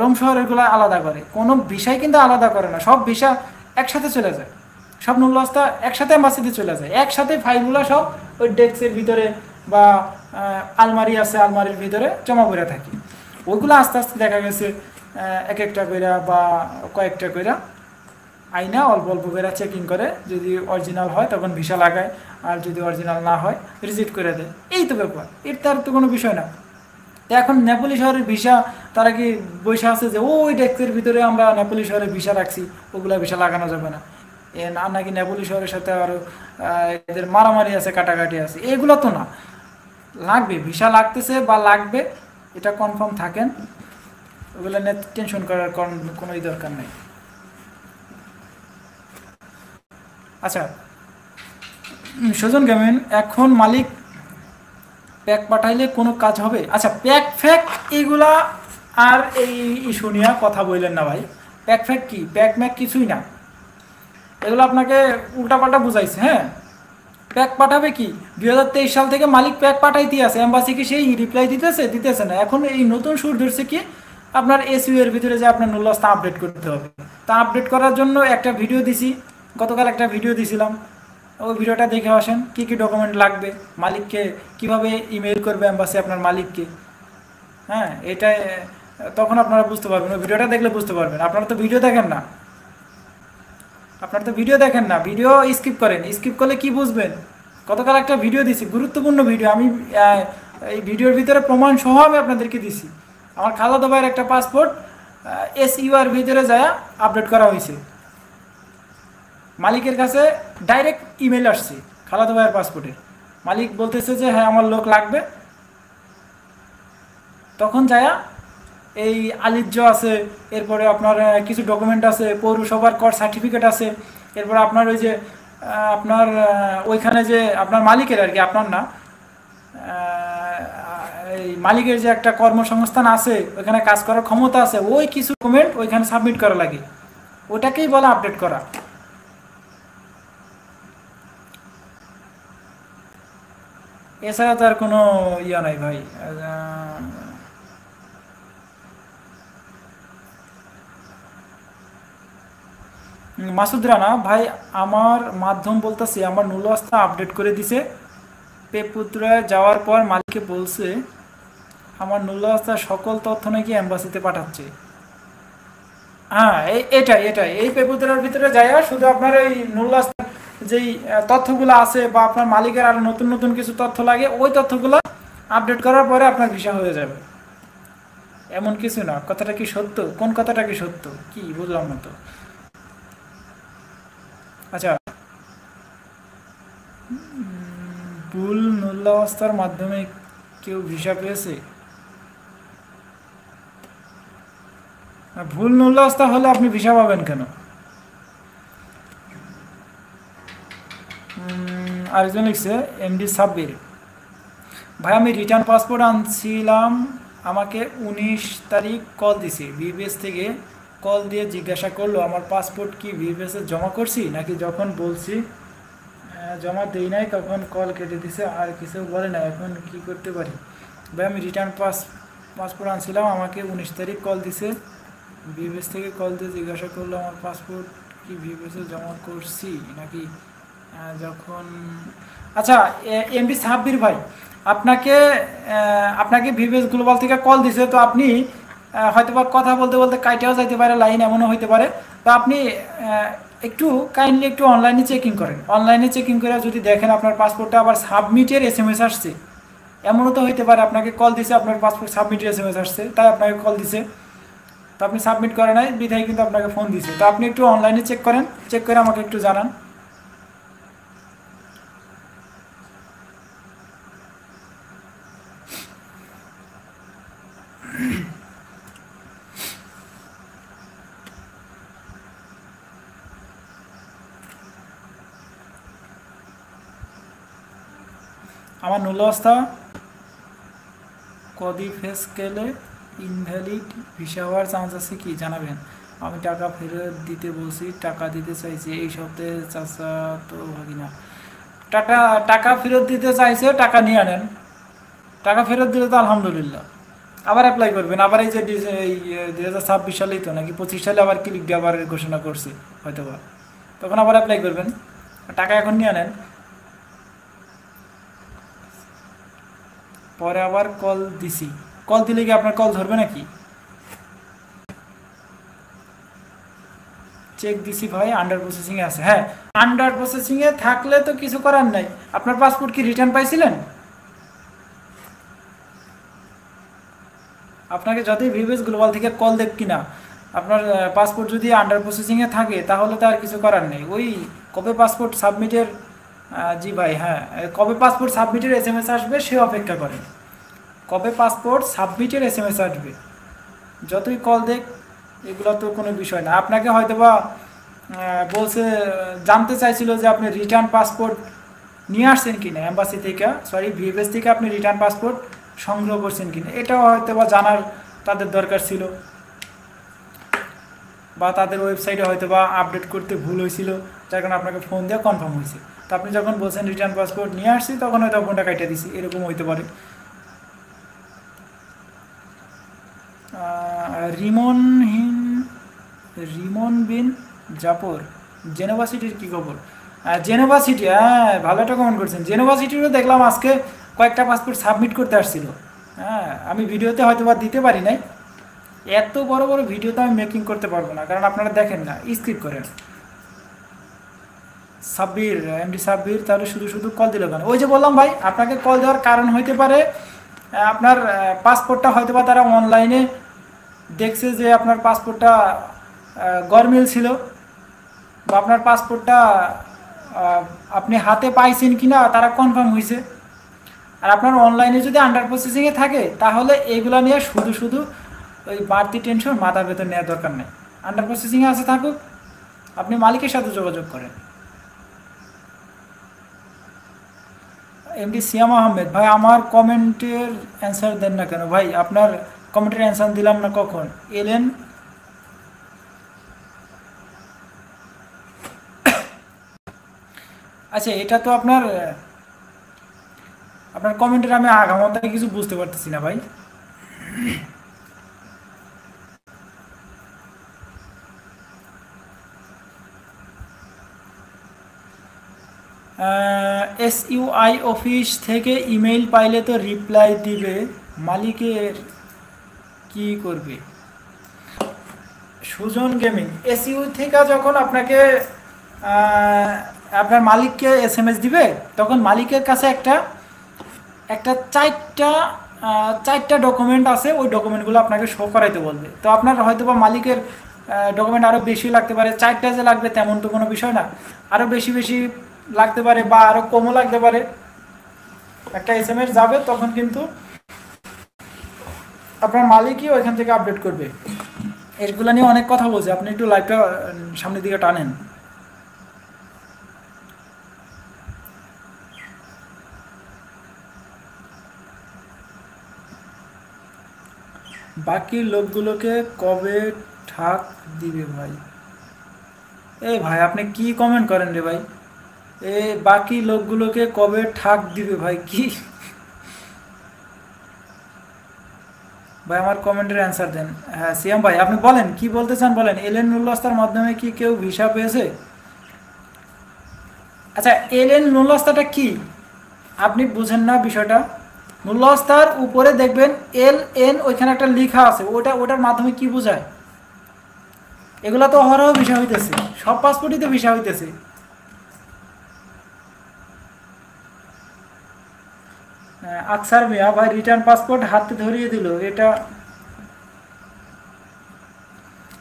রোম শহরেরগুলো আলাদা করে? কোনো ভিসাই কিন্তু আলাদা করে না, সব ভিসা একসাথে চলে যায়, সব নুল্লাস্তা একসাথে এম্বাসিতে চলে যায়, একসাথে ফাইলগুলো সব ওই ডেস্কের ভিতরে বা আলমারি আছে, আলমারির ভিতরে জমা করে থাকি। ওইগুলো আস্তে আস্তে দেখা গেছে এক একটা কইরা বা কয়েকটা কইরা আইনা অল্প অল্প করে চেকিং করে, যদি অরিজিনাল হয় তখন ভিসা লাগায়, আর যদি অরিজিনাল না হয় রিজেক্ট করে দেয়। এই তো ব্যাপার, এর তার তো কোনো বিষয় না। এখন নেপোলি শহরের ভিসা তারা কি বৈশা আছে যে ওই ডেস্কের ভিতরে আমরা নেপোলি শহরের ভিসা রাখছি, ওগুলা ভিসা লাগানো যাবে না, না নাকি নেপোলি শহরের সাথে আরও এদের মারামারি আছে, কাটাকাটি আছে, এগুলো তো না। লাগবে, ভিসা লাগতেছে বা লাগবে, এটা কনফার্ম থাকেন, ওগুলো নিয়ে টেনশন করার কোনোই দরকার নেই। আচ্ছা, সুজন গেমেন, এখন মালিক প্যাক পাঠাইলে কোনো কাজ হবে? আচ্ছা, প্যাক এইগুলা আর এই ইস্যু নিয়ে কথা বললেন না ভাই। প্যাক কি, প্যাক কিছুই না, এগুলো আপনাকে উল্টাপাল্টা বুঝাইছে। হ্যাঁ, প্যাক পাঠাবে কি? 2023 সাল থেকে মালিক প্যাক পাঠাইতে আছে, এম্বাসিকে সেই রিপ্লাই দিতেছে না। এখন এই নতুন সুর ধরছে কি, আপনার এসইউ এর ভিতরে যে আপনার নুল্লাস্তা আপডেট করতে হবে। তা আপডেট করার জন্য একটা ভিডিও দিছি, গতকাল একটা ভিডিও দিছিলাম, ওই ভিডিওটা দেখে আসেন কি কি ডকুমেন্ট লাগবে, মালিককে কিভাবে ইমেল করবে এম্বাসি আপনার মালিককে। হ্যাঁ, এটা তখন আপনারা বুঝতে পারবেন, ওই ভিডিওটা দেখলে বুঝতে পারবেন। আপনারা তো ভিডিও দেখেন না, ভিডিও স্কিপ করেন, স্কিপ করলে কি বুঝবেন? গতকাল একটা ভিডিও দিছি, গুরুত্বপূর্ণ ভিডিও, আমি এই ভিডিওর ভিতরে প্রমাণ সহ আমি আপনাদেরকে দিছি। আমার খালাতো ভাইয়ের একটা পাসপোর্ট SUR ভিতরে যায় আপডেট করা হয়েছে, মালিকের কাছে ডাইরেক্ট ইমেল আসছে খালাতো ভাইয়ের পাসপোর্টে, মালিক বলতেছে যে হ্যাঁ আমার লোক লাগবে। তখন যায় এই আলিজ্য আছে, এরপরে আপনার কিছু ডকুমেন্ট আছে, পৌরসভার কর সার্টিফিকেট আছে, এরপরে আপনার ওই যে আপনার ওইখানে যে আপনার মালিকের আর কি, আপনার না, এই মালিকের যে একটা কর্মসংস্থান আছে, ওইখানে কাজ করার ক্ষমতা আছে, ওই কিছু ডকুমেন্ট ওইখানে সাবমিট করা লাগে, ওটাকেই বলা আপডেট করা। এছাড়া তো আর কোনো ইয়া নাই ভাই। মাসুদ রানা ভাই, আমার মাধ্যম বলতেছি, আমার নুলস্তা আপডেট করে দিছে, পেপুত্রায় যাওয়ার পর মালিককে বলছে আমার নুলস্তার সকল তথ্য নাকি এম্বাসিতে পাঠাচ্ছে। হ্যাঁ, এটাই এই পেপুত্রার ভিতরে যায় শুধু আপনার এই নুলস্তার যেই তথ্যগুলো আছে বা আপনার মালিকের আরো নতুন নতুন কিছু তথ্য লাগে, ওই তথ্যগুলো আপডেট করার পরে আপনার ভিসা হয়ে যাবে। এমন কিছু না। কথাটা কি সত্য? কোন কথাটা কি সত্য কি বুঝলাম না তো। আচ্ছা, ভুল নূল্যাবস্থার মাধ্যমে কেউ ভিসা পেয়েছে? ভুল নূল্যাবস্থা হলে আপনি ভিসা পাবেন কেন? আরেকজন লিখছে MD সাব্বির ভাই, আমি রিটার্ন পাসপোর্ট আনছিলাম, আমাকে 19 তারিখ কল দিছে VBS থেকে, কল দিয়ে জিজ্ঞাসা করলো আমার পাসপোর্ট কি VBS এ জমা করছি নাকি, যখন বলছি জমা দেই নাই তখন কল কেটে দিছে, আর কিছু বলে না, এখন কি করতে পারি? ভাই, আমি রিটার্ন পাসপোর্ট আনছিলাম, আমাকে 19 তারিখ কল দিছে, VBS থেকে কল দিয়ে জিজ্ঞাসা করলো আমার পাসপোর্ট কি VBS এ জমা করছি নাকি, যখন। আচ্ছা, MD সাব্বির ভাই, আপনাকে VBS গ্লোবাল থেকে কল দিছে, তো আপনি হয়তো বা কথা বলতে বলতে কাইটাও যাইতে পারে, লাইন এমনও হইতে পারে, তো আপনি একটু কাইন্ডলি একটু অনলাইনে চেকিং করেন। অনলাইনে চেকিং করে যদি দেখেন আপনার পাসপোর্টটা আবার সাবমিটের SMS আসছে, এমনও তো হইতে পারে আপনাকে কল দিছে, আপনার পাসপোর্ট সাবমিটের SMS আসছে, তাই আপনাকে কল দিছে, তো আপনি সাবমিট করে নাই বিধায় কিন্তু আপনাকে ফোন দিছে। তো আপনি একটু অনলাইনে চেক করেন, চেক করে আমাকে একটু জানান। আমার নুলস্তা কদি ফেস গেলে ইনভ্যালিড ভিসা হওয়ার চান্স আছে কি জানাবেন? আমি টাকা ফেরত দিতে বলছি, টাকা দিতে চাইছি এই সপ্তাহে, চাচা তো ভাগিনা টাকা ফেরত দিতে চাইছে, টাকা নিয়ে আনেন, টাকা ফেরত দিলে তো আলহামদুলিল্লাহ, আবার অ্যাপ্লাই করবেন। আবার এই যে 2026 সালেই তো নাকি 25 সালে আবার ক্লিক দিয়ে আবার ঘোষণা করছে হয়তো বা, তখন আবার অ্যাপ্লাই করবেন, টাকা এখন নিয়ে আনেন, পরে আবার কল দিছি, কল দিলে কি আপনার কল ধরবে নাকি? চেক দিছি ভাই, আন্ডার প্রসেসিংয়ে আছে। হ্যাঁ, আন্ডার প্রসেসিংয়ে থাকলে তো কিছু করার নাই। আপনার পাসপোর্ট কি রিটার্ন পাইছিলেন? আপনাকে যতই VBS গ্লোবাল থেকে কল দেখ কিনা, আপনার পাসপোর্ট যদি আন্ডার প্রসেসিংয়ে থাকে তাহলে তো আর কিছু করার নেই। ওই কবে পাসপোর্ট সাবমিটের, জি ভাই, হ্যাঁ, কবে পাসপোর্ট সাবমিটের SMS আসবে সে অপেক্ষা করেন, কবে পাসপোর্ট সাবমিটের SMS আসবে, যতই কল দেখ এগুলো তো কোনো বিষয় না। আপনাকে হয়তো বা বলছে, জানতে চাইছিল যে আপনি রিটার্ন পাসপোর্ট নিয়ে আসছেন কিনা এম্বাসি থেকে, সরি VBS থেকে আপনি রিটার্ন পাসপোর্ট সংগ্রহ করছেন কিনা, এটাও হয়তো বা জানার তাদের দরকার ছিল, বা তাদের ওয়েবসাইটে হয়তো বা আপডেট করতে ভুল হয়েছিল, যার কারণে আপনাকে ফোন দিয়ে কনফার্ম হয়েছে। তো আপনি যখন বলছেন রিটার্ন পাসপোর্ট নিয়ে আসছি, তখন হয়তো ফোনটা কাটিয়ে দিছি, এরকম হইতে পারে। রিমন বিন জাফর, জেনেভা সিটির কী খবর? জেনোভা সিটি, হ্যাঁ ভালো একটা কমেন্ট করছেন। জেনোভা সিটিরও দেখলাম আজকে কয়েকটা পাসপোর্ট সাবমিট করতে আসছিল। হ্যাঁ, আমি ভিডিওতে হয়তো বা দিতে পারি নাই, এত বড় বড় ভিডিও তো আমি মেকিং করতে পারবো না, কারণ আপনারা দেখেন না, স্কিপ করেন। সাব্বির, এমডি সাব্বির, তাহলে শুধু শুধু কল দিল কেন? ওই যে বললাম ভাই, আপনাকে কল দেওয়ার কারণ হইতে পারে আপনার পাসপোর্টটা হয়তো বা তারা অনলাইনে দেখছে যে আপনার পাসপোর্টটা গরমিল ছিল, বা আপনার পাসপোর্টটা আপনি হাতে পাইছেন কিনা তারা কনফার্ম হয়েছে। আর আপনার অনলাইনে যদি আন্ডার প্রসেসিংয়ে থাকে, তাহলে এইগুলো নিয়ে শুধু শুধু ওই বাড়তি টেনশন মাথার ভেতর নেওয়ার দরকার নেই। আন্ডার প্রসেসিংয়ে আছে থাকুক, আপনি মালিকের সাথে যোগাযোগ করেন। এমডি সিয়াম আহমেদ, ভাই আমার কমেন্টের অ্যান্সার দেন না কেন? ভাই আপনার কমেন্টের অ্যান্সার দিলাম না কখন? এলেন আচ্ছা, এটা তো আপনার আপনার কমেন্টের আমি আগামতায় কিছু বুঝতে পারতেছি না ভাই। SUI অফিস থেকে ইমেইল পাইলে তো রিপ্লাই দিবে, মালিকের কি করবে? সুজন গেমিং, SU থেকে যখন আপনাকে আপনার মালিককে SMS দিবে, তখন মালিকের কাছে একটা একটা চারটা ডকুমেন্ট আছে, ওই ডকুমেন্টগুলো আপনাকে শো করাইতে বলবে। তো আপনার হয়তো বা মালিকের ডকুমেন্ট আরও বেশি লাগতে পারে, চারটা যে লাগবে তেমন তো কোনো বিষয় না, আরও বেশি বেশি লাগতে পারে বা আরও কমও লাগতে পারে। একটা SMS যাবে, তখন কিন্তু আপনার মালিকই ওইখান থেকে আপডেট করবে। এগুলো নিয়ে অনেক কথা বলছে, আপনি একটু লাইভটা সামনের দিকে টানেন। বাকি লোকগুলোকে কবে ঠাক দিবে ভাই? এই ভাই আপনি কি কমেন্ট করেন রে ভাই? বাকি লোকগুলোকে কবে ঠাক দিবে ভাই? কি ভাই, আমার কমেন্টের অ্যান্সার দেন। হ্যাঁ সিয়াম ভাই, আপনি বলেন কি বলতে চান, বলেন। এলএন নুল্লাস্তার মাধ্যমে কি কেউ ভিসা পেয়েছে? আচ্ছা, এলএন নুল্লাস্তাটা কি আপনি বুঝেন না বিষয়টা? নুল্লাস্তার উপরে দেখবেন LN, ওইখানে একটা লেখা আছে, ওটার মাধ্যমে কি বোঝায়? এগুলা তো অহরহ ভিসা হইতেছে, সব পাসপোর্টই তো ভিসা হইতেছে। আকসার মিয়া ভাই, রিটার্ন পাসপোর্ট হাতে ধরিয়ে দিল,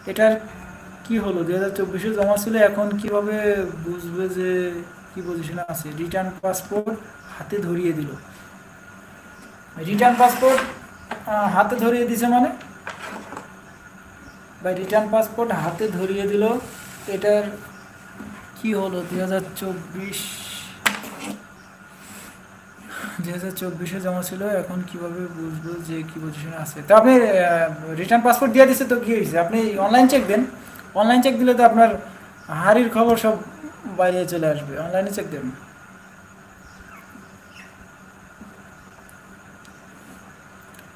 এটার কি হলো? 2024-এ জমা ছিল, এখন কিভাবে বুঝবে যে কি পজিশনে আছে? রিটার্ন পাসপোর্ট হাতে ধরিয়ে দিল, রিটার্ন পাসপোর্ট হাতে ধরিয়ে দিছে মানে? ভাই রিটার্ন পাসপোর্ট হাতে ধরিয়ে দিল, এটার কি হলো? 2024-এ জমা ছিল, এখন কিভাবে বুঝবো যে কি পজিশনে আছে? তো আপনি রিটার্ন পাসপোর্ট দিয়ে দিচ্ছে, তো কি হয়েছে? আপনি অনলাইন চেক দেন, অনলাইন চেক দিলে তো আপনার হাড়ির খবর সব বাইরে চলে আসবে, অনলাইনে চেক দেন।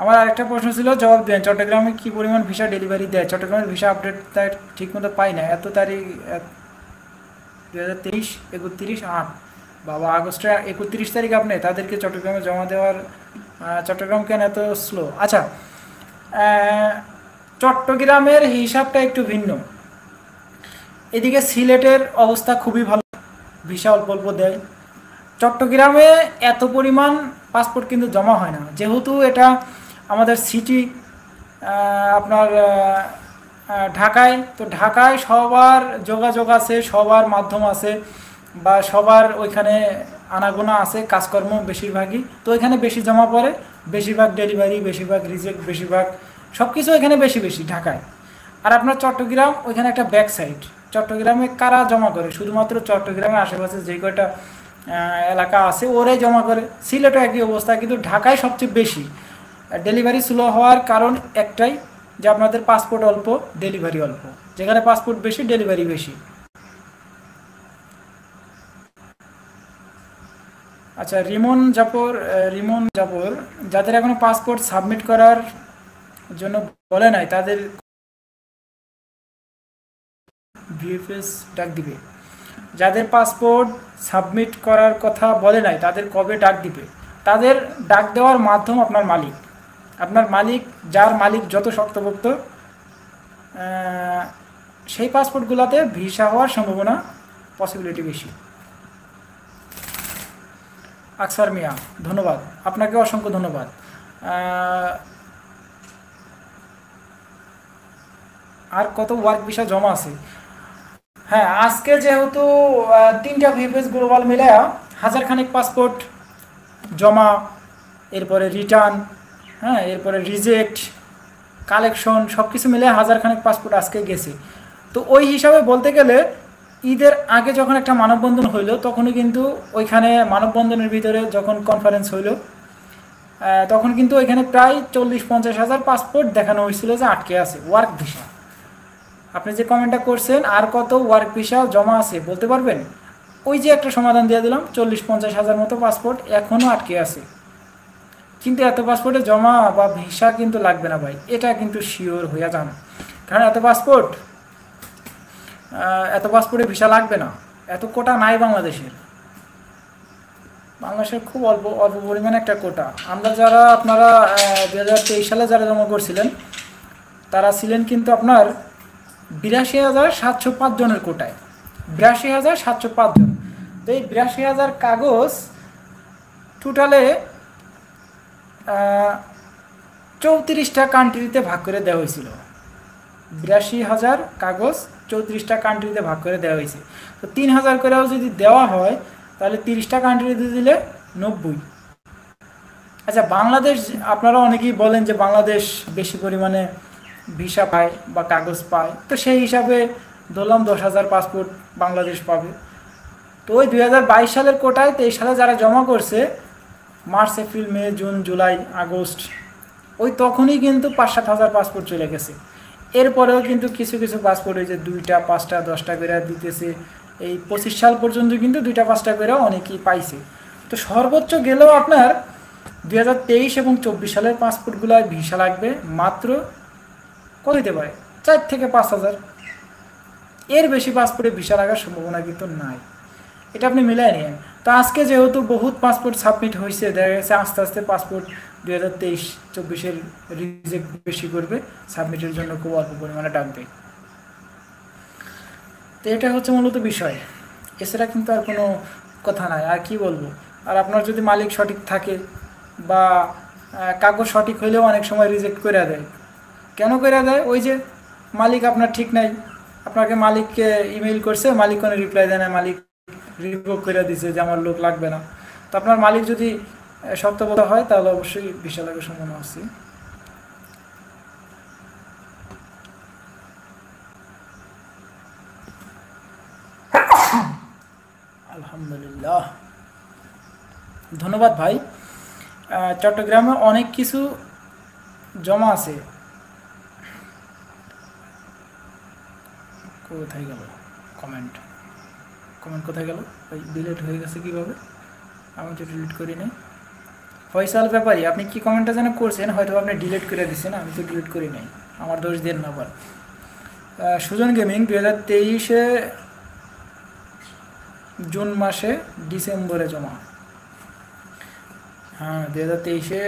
আমার আরেকটা প্রশ্ন ছিল, জবাব দেন। চট্টগ্রামে কি পরিমাণ ভিসা ডেলিভারি দেয়? চট্টগ্রামের ভিসা আপডেট তাই ঠিক মতো পাই না, এত তারিখ 2023 31/8, বাবা আগস্টের 31 তারিখ আপনি তাদেরকে চট্টগ্রামে জমা দেওয়ার, চট্টগ্রাম কেন এত স্লো? আচ্ছা, চট্টগ্রামের হিসাবটা একটু ভিন্ন। এদিকে সিলেটের অবস্থা খুবই ভালো, ভিসা অল্প অল্প দেয়। চট্টগ্রামে এত পরিমাণ পাসপোর্ট কিন্তু জমা হয় না, যেহেতু এটা আমাদের সিটি আপনার ঢাকায়, তো ঢাকায় সবার যোগাযোগ আছে, সবার মাধ্যম আছে, বা সবার ওইখানে আনাগোনা আছে, কাজকর্ম বেশিরভাগই, তো ওইখানে বেশি জমা পড়ে, বেশিরভাগ ডেলিভারি, বেশিরভাগ রিজেক্ট, বেশিরভাগ সব কিছু এখানে বেশি বেশি ঢাকায়। আর আপনার চট্টগ্রাম ওইখানে একটা ব্যাক সাইড, চট্টগ্রামে কারা জমা করে? শুধুমাত্র চট্টগ্রামের আশেপাশে যে কয়টা এলাকা আছে ওরাই জমা করে। সিলেটও একই অবস্থা, কিন্তু ঢাকায় সবচেয়ে বেশি ডেলিভারি স্লো হওয়ার কারণ একটাই, যে আপনাদের পাসপোর্ট অল্প, ডেলিভারি অল্প। যেখানে পাসপোর্ট বেশি, ডেলিভারি বেশি। আচ্ছা, রিমন জাপর, যাদের এখনো পাসপোর্ট সাবমিট করার জন্য বলে নাই, তাদের VFS ডাক দিবে। যাদের পাসপোর্ট সাবমিট করার কথা বলে নাই তাদের কবে ডাক দিবে, তাদের ডাক দেওয়ার মাধ্যম আপনার মালিক। আপনার মালিক, যার মালিক যত শক্তপোক্ত, সেই পাসপোর্টগুলোতে ভিসা হওয়ার সম্ভাবনা পসিবিলিটি বেশি। আকসার মিয়া, ধন্যবাদ আপনাকে, অসংখ্য ধন্যবাদ। আর কত ওয়ার্ক ভিসা জমা আছে? হ্যাঁ, আজকে যেহেতু 3টা ভিপিএস গ্লোবাল মিলে 1000 খানিক পাসপোর্ট জমা, এরপরে রিটার্ন, হ্যাঁ, এরপরে রিজেক্ট, কালেকশন, সব কিছু মিলে 1000 খানিক পাসপোর্ট আজকে গেছে। তো ওই হিসাবে বলতে গেলে ঈদের আগে যখন একটা মানববন্ধন হইলো তখনই কিন্তু ওইখানে মানববন্ধনের ভিতরে যখন কনফারেন্স হইলো তখন কিন্তু ওইখানে প্রায় 40-50 হাজার পাসপোর্ট দেখানো হয়েছিল যে আটকে আছে ওয়ার্ক ভিসা। আপনি যে কমেন্টটা করছেন আর কত ওয়ার্ক ভিসা জমা আছে বলতে পারবেন? ওই যে একটা সমাধান দিয়ে দিলাম, 40-50 হাজার মতো পাসপোর্ট এখনও আটকে আছে। কিন্তু এত পাসপোর্টে জমা বা ভিসা কিন্তু লাগবে না ভাই, এটা কিন্তু শিওর হইয়া যান। কারণ এত পাসপোর্টে ভিসা লাগবে না, এত কোটা নাই বাংলাদেশের। বাংলাদেশের খুব অল্প পরিমাণে একটা কোটা। আমরা যারা আপনারা 2023 সালে যারা জমা করছিলেন তারা ছিলেন কিন্তু আপনার 82,705 জনের কোটায়, 82,705 জন। তো এই 82,000 কাগজ টোটালে 34টা কান্ট্রিতে ভাগ করে দেওয়া হয়েছিল। 82,000 কাগজ 34টা কান্ট্রিতে ভাগ করে দেওয়া হয়েছে। তো 3,000 করেও যদি দেওয়া হয় তাহলে 30টা কান্ট্রিতে দিলে 90। আচ্ছা, বাংলাদেশ, আপনারা অনেকেই বলেন যে বাংলাদেশ বেশি পরিমাণে ভিসা পায় বা কাগজ পায়, তো সেই হিসাবে ধরলাম 10,000 পাসপোর্ট বাংলাদেশ পাবে। তো ওই 2022 সালের কোটায় 23 সালে যারা জমা করছে মার্চ, এপ্রিল, মে, জুন, জুলাই, আগস্ট, ওই তখনই কিন্তু 5-7 হাজার পাসপোর্ট চলে গেছে। এরপরেও কিন্তু কিছু কিছু পাসপোর্ট হয়েছে 2টা, 5টা, 10টা করে দিতেছে। এই 25 সাল পর্যন্ত কিন্তু 2টা, 5টা করে অনেকেই পাইছে। তো সর্বোচ্চ গেলেও আপনার 2023 এবং 24 সালের পাসপোর্টগুলোয় ভিসা লাগবে মাত্র কত দিতে পারে, 4 থেকে 5 হাজার। এর বেশি পাসপোর্টে ভিসা লাগার সম্ভাবনা কিন্তু নাই, এটা আপনি মিলাই নিন। তো আজকে যেহেতু বহুত পাসপোর্ট সাবমিট হয়েছে, দেখা গেছে আস্তে আস্তে পাসপোর্ট 2023-24-এর রিজেক্ট বেশি করবে, সাবমিটের জন্য খুব অল্প পরিমাণে ডাকবে। তো এটা হচ্ছে মূলত বিষয়, এছাড়া কিন্তু আর কোনো কথা নাই। আর কি বলবো, আর আপনার যদি মালিক সঠিক থাকে বা কাগজ সঠিক হইলেও অনেক সময় রিজেক্ট করে দেয়। কেন করে দেয়? ওই যে মালিক আপনার ঠিক নাই, আপনাকে মালিককে ইমেইল করছে, মালিক কোনো রিপ্লাই দেয় না, মালিক রিভোক করে দিছে যে আমার লোক লাগবে না। তো আপনার মালিক যদি সত্যবতা হয় তাহলে অবশ্যই ভিসা লাগার সম্ভাবনা আছে। আলহামদুলিল্লাহ, ধন্যবাদ ভাই। চট্টগ্রামে অনেক কিছু জমা আছে। কোথায় গেল কমেন্ট কোথায় গেল ভাই? ডিলিট হয়ে গেছে কীভাবে? আমি তো ডিলিট করি নাই। ফয়সাল ব্যাপারী, আপনি কি কমেন্টটা যেন করছেন, হয়তো আপনি ডিলিট করে দিচ্ছেন, আমি তো ডিলিট করি নাই, আমার দোষ দেন না আবার। সুজন গেমিং 2023-এ জুন মাসে ডিসেম্বরে জমা। হ্যাঁ, 2023-এ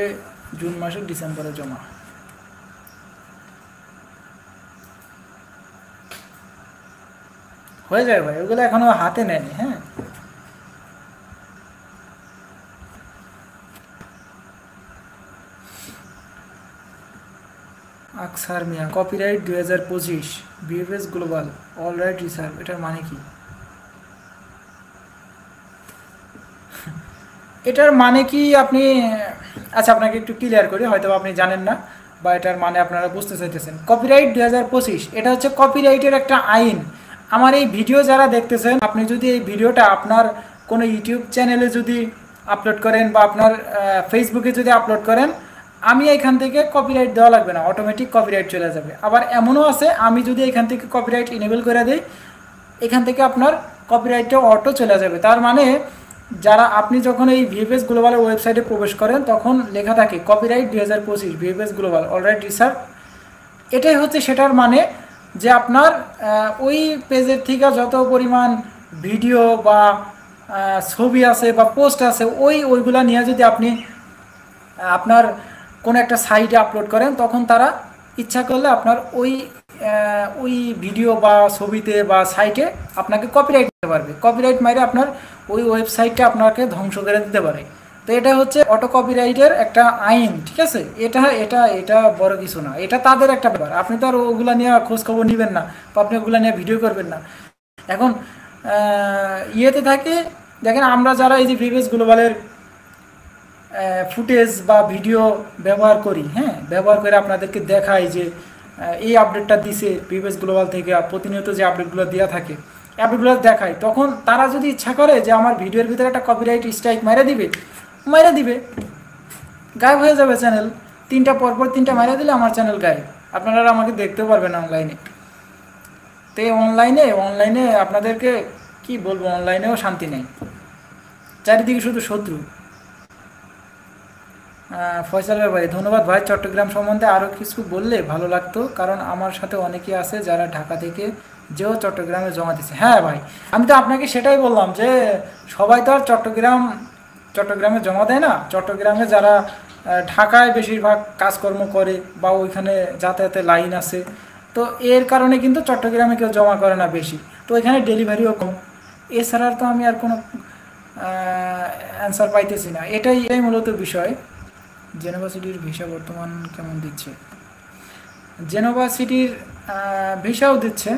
জুন মাসে ডিসেম্বরে জমা। হয়ে যায় ভাই, ওগুলো এখনো হাতে নেয়নি। হ্যাঁ, Aksar Mia, copyright 2025 BFS global all right reserve, এটার মানে কি? এটার মানে কি আপনি, আচ্ছা আপনাকে একটু ক্লিয়ার করি, হয়তো আপনি জানেন না বা এটার মানে আপনারা বুঝতে চাইতেছেন। কপিরাইট 2025 এটা হচ্ছে কপিরাইটের একটা আইন। আমার এই ভিডিও যারা দেখতেছেন, আপনি যদি এই ভিডিওটা আপনার কোনো ইউটিউব চ্যানেলে যদি আপলোড করেন বা আপনার ফেসবুকে যদি আপলোড করেন, আমি এখান থেকে কপিরাইট দেওয়া লাগবে না, অটোমেটিক কপিরাইট চলে যাবে। আবার এমনও আছে, আমি যদি এখান থেকে কপিরাইট ইনেবল করে দিই, এখান থেকে আপনার কপিরাইটটা অটো চলে যাবে। তার মানে যারা, আপনি যখন এই ভিএফএস গ্লোবালের ওয়েবসাইটে প্রবেশ করেন তখন লেখা থাকে copyright 2025 VFS global all right reserve, এটাই হচ্ছে সেটার মানে যে আপনার ওই পেজের থেকে যত পরিমাণ ভিডিও বা ছবি আছে বা পোস্ট আছে, ওইগুলা নিয়ে যদি আপনি আপনার কোনো একটা সাইটে আপলোড করেন, তখন তারা ইচ্ছা করলে আপনার ওই ভিডিও বা ছবিতে বা সাইটে আপনাকে কপিরাইট দিতে পারবে। কপিরাইট মাইরে আপনার ওই ওয়েবসাইটটা আপনাকে ধ্বংস করে দিতে পারে। তো এটা হচ্ছে অটো কপিরাইটের একটা আইন, ঠিক আছে? এটা এটা এটা বড় কিছু না, এটা তাদের একটা ব্যাপার। আপনি তো আর ওগুলা নিয়ে খোঁজখবর নেবেন না বা আপনি ওগুলা নিয়ে ভিডিও করবেন না। এখন ইয়েতে থাকে, দেখেন আমরা যারা এই যে ভিভিএস গ্লোবালের ফুটেজ বা ভিডিও ব্যবহার করি, হ্যাঁ, ব্যবহার করে আপনাদেরকে দেখাই যে এই আপডেটটা দিছে ভিভিএস গ্লোবাল থেকে, প্রতিনিয়ত যে আপডেটগুলো দেওয়া থাকে আপডেটগুলো দেখায়, তখন তারা যদি ইচ্ছা করে যে আমার ভিডিওর ভিতরে একটা কপিরাইট স্ট্রাইক মাইরা দিবে, গায়েব হয়ে যাবে চ্যানেল। পরপর তিনটা মাইরা দিলে আমার চ্যানেল গায়েব, আপনারা আমাকে দেখতেও পারবেন অনলাইনে। তো এই অনলাইনে আপনাদেরকে কি বলবো, অনলাইনেও শান্তি নেই, চারিদিকে শুধু শত্রু। ফয়সাল ভাই ধন্যবাদ ভাই। চট্টগ্রাম সম্বন্ধে আরও কিছু বললে ভালো লাগতো, কারণ আমার সাথে অনেকেই আছে যারা ঢাকা থেকে যেও চট্টগ্রামে জমা দিচ্ছে। হ্যাঁ ভাই, আমি তো আপনাকে সেটাই বললাম যে সবাই তো আর চট্টগ্রামে জমা দেয় না। চট্টগ্রামে যারা ঢাকায় বেশিরভাগ কাজকর্ম করে বা ওইখানে যাতায়াতের লাইন আছে, তো এর কারণে কিন্তু চট্টগ্রামে কেউ জমা করে না বেশি, তো এখানে ডেলিভারিও কম। এছাড়া তো আমি আর কোনো অ্যান্সার পাইতেছি না। এটাই মূলত বিষয়। জেনেভা সিটির ভিসা বর্তমান কেমন দিচ্ছে? জেনেভা সিটির ভিসাও দিচ্ছে,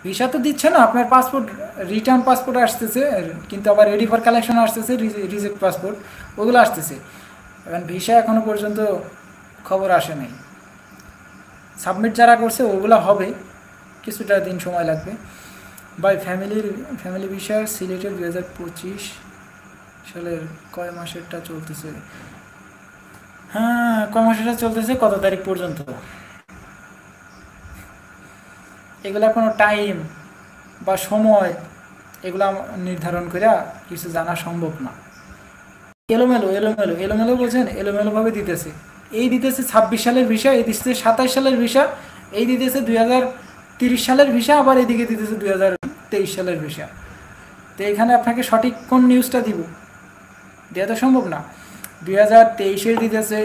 ভিসা তো দিচ্ছে না, আপনার পাসপোর্ট রিটার্ন পাসপোর্ট আসতেছে, কিন্তু আবার রেডি ফর কালেকশন আসতেছে, রিজেক্ট পাসপোর্ট ওগুলো আসতেছে। এখন ভিসা এখনও পর্যন্ত খবর আসে নাই। সাবমিট যারা করছে ওগুলো হবে, কিছুটা দিন সময় লাগবে। বাই ফ্যামিলি ভিসা সিলেটের 2025 সালের কয় মাসেরটা চলতেছে? হ্যাঁ, কয় মাসেরটা চলতেছে, কত তারিখ পর্যন্ত? এগুলা কোনো টাইম বা সময় এগুলা নির্ধারণ করে কিছু জানা সম্ভব না। এলোমেলো বলছেন, এলোমেলোভাবে দিতেছে। এই দিতেছে 26 সালের ভিসা, এই দিতেছে 27 সালের ভিসা, এই দিতেছে 2030 সালের ভিসা, আবার এদিকে দিতেছে 2023 সালের ভিসা। তো এখানে আপনাকে সঠিক কোন নিউজটা দিব, দেওয়া তো সম্ভব না। 2023-এর দিতেছে,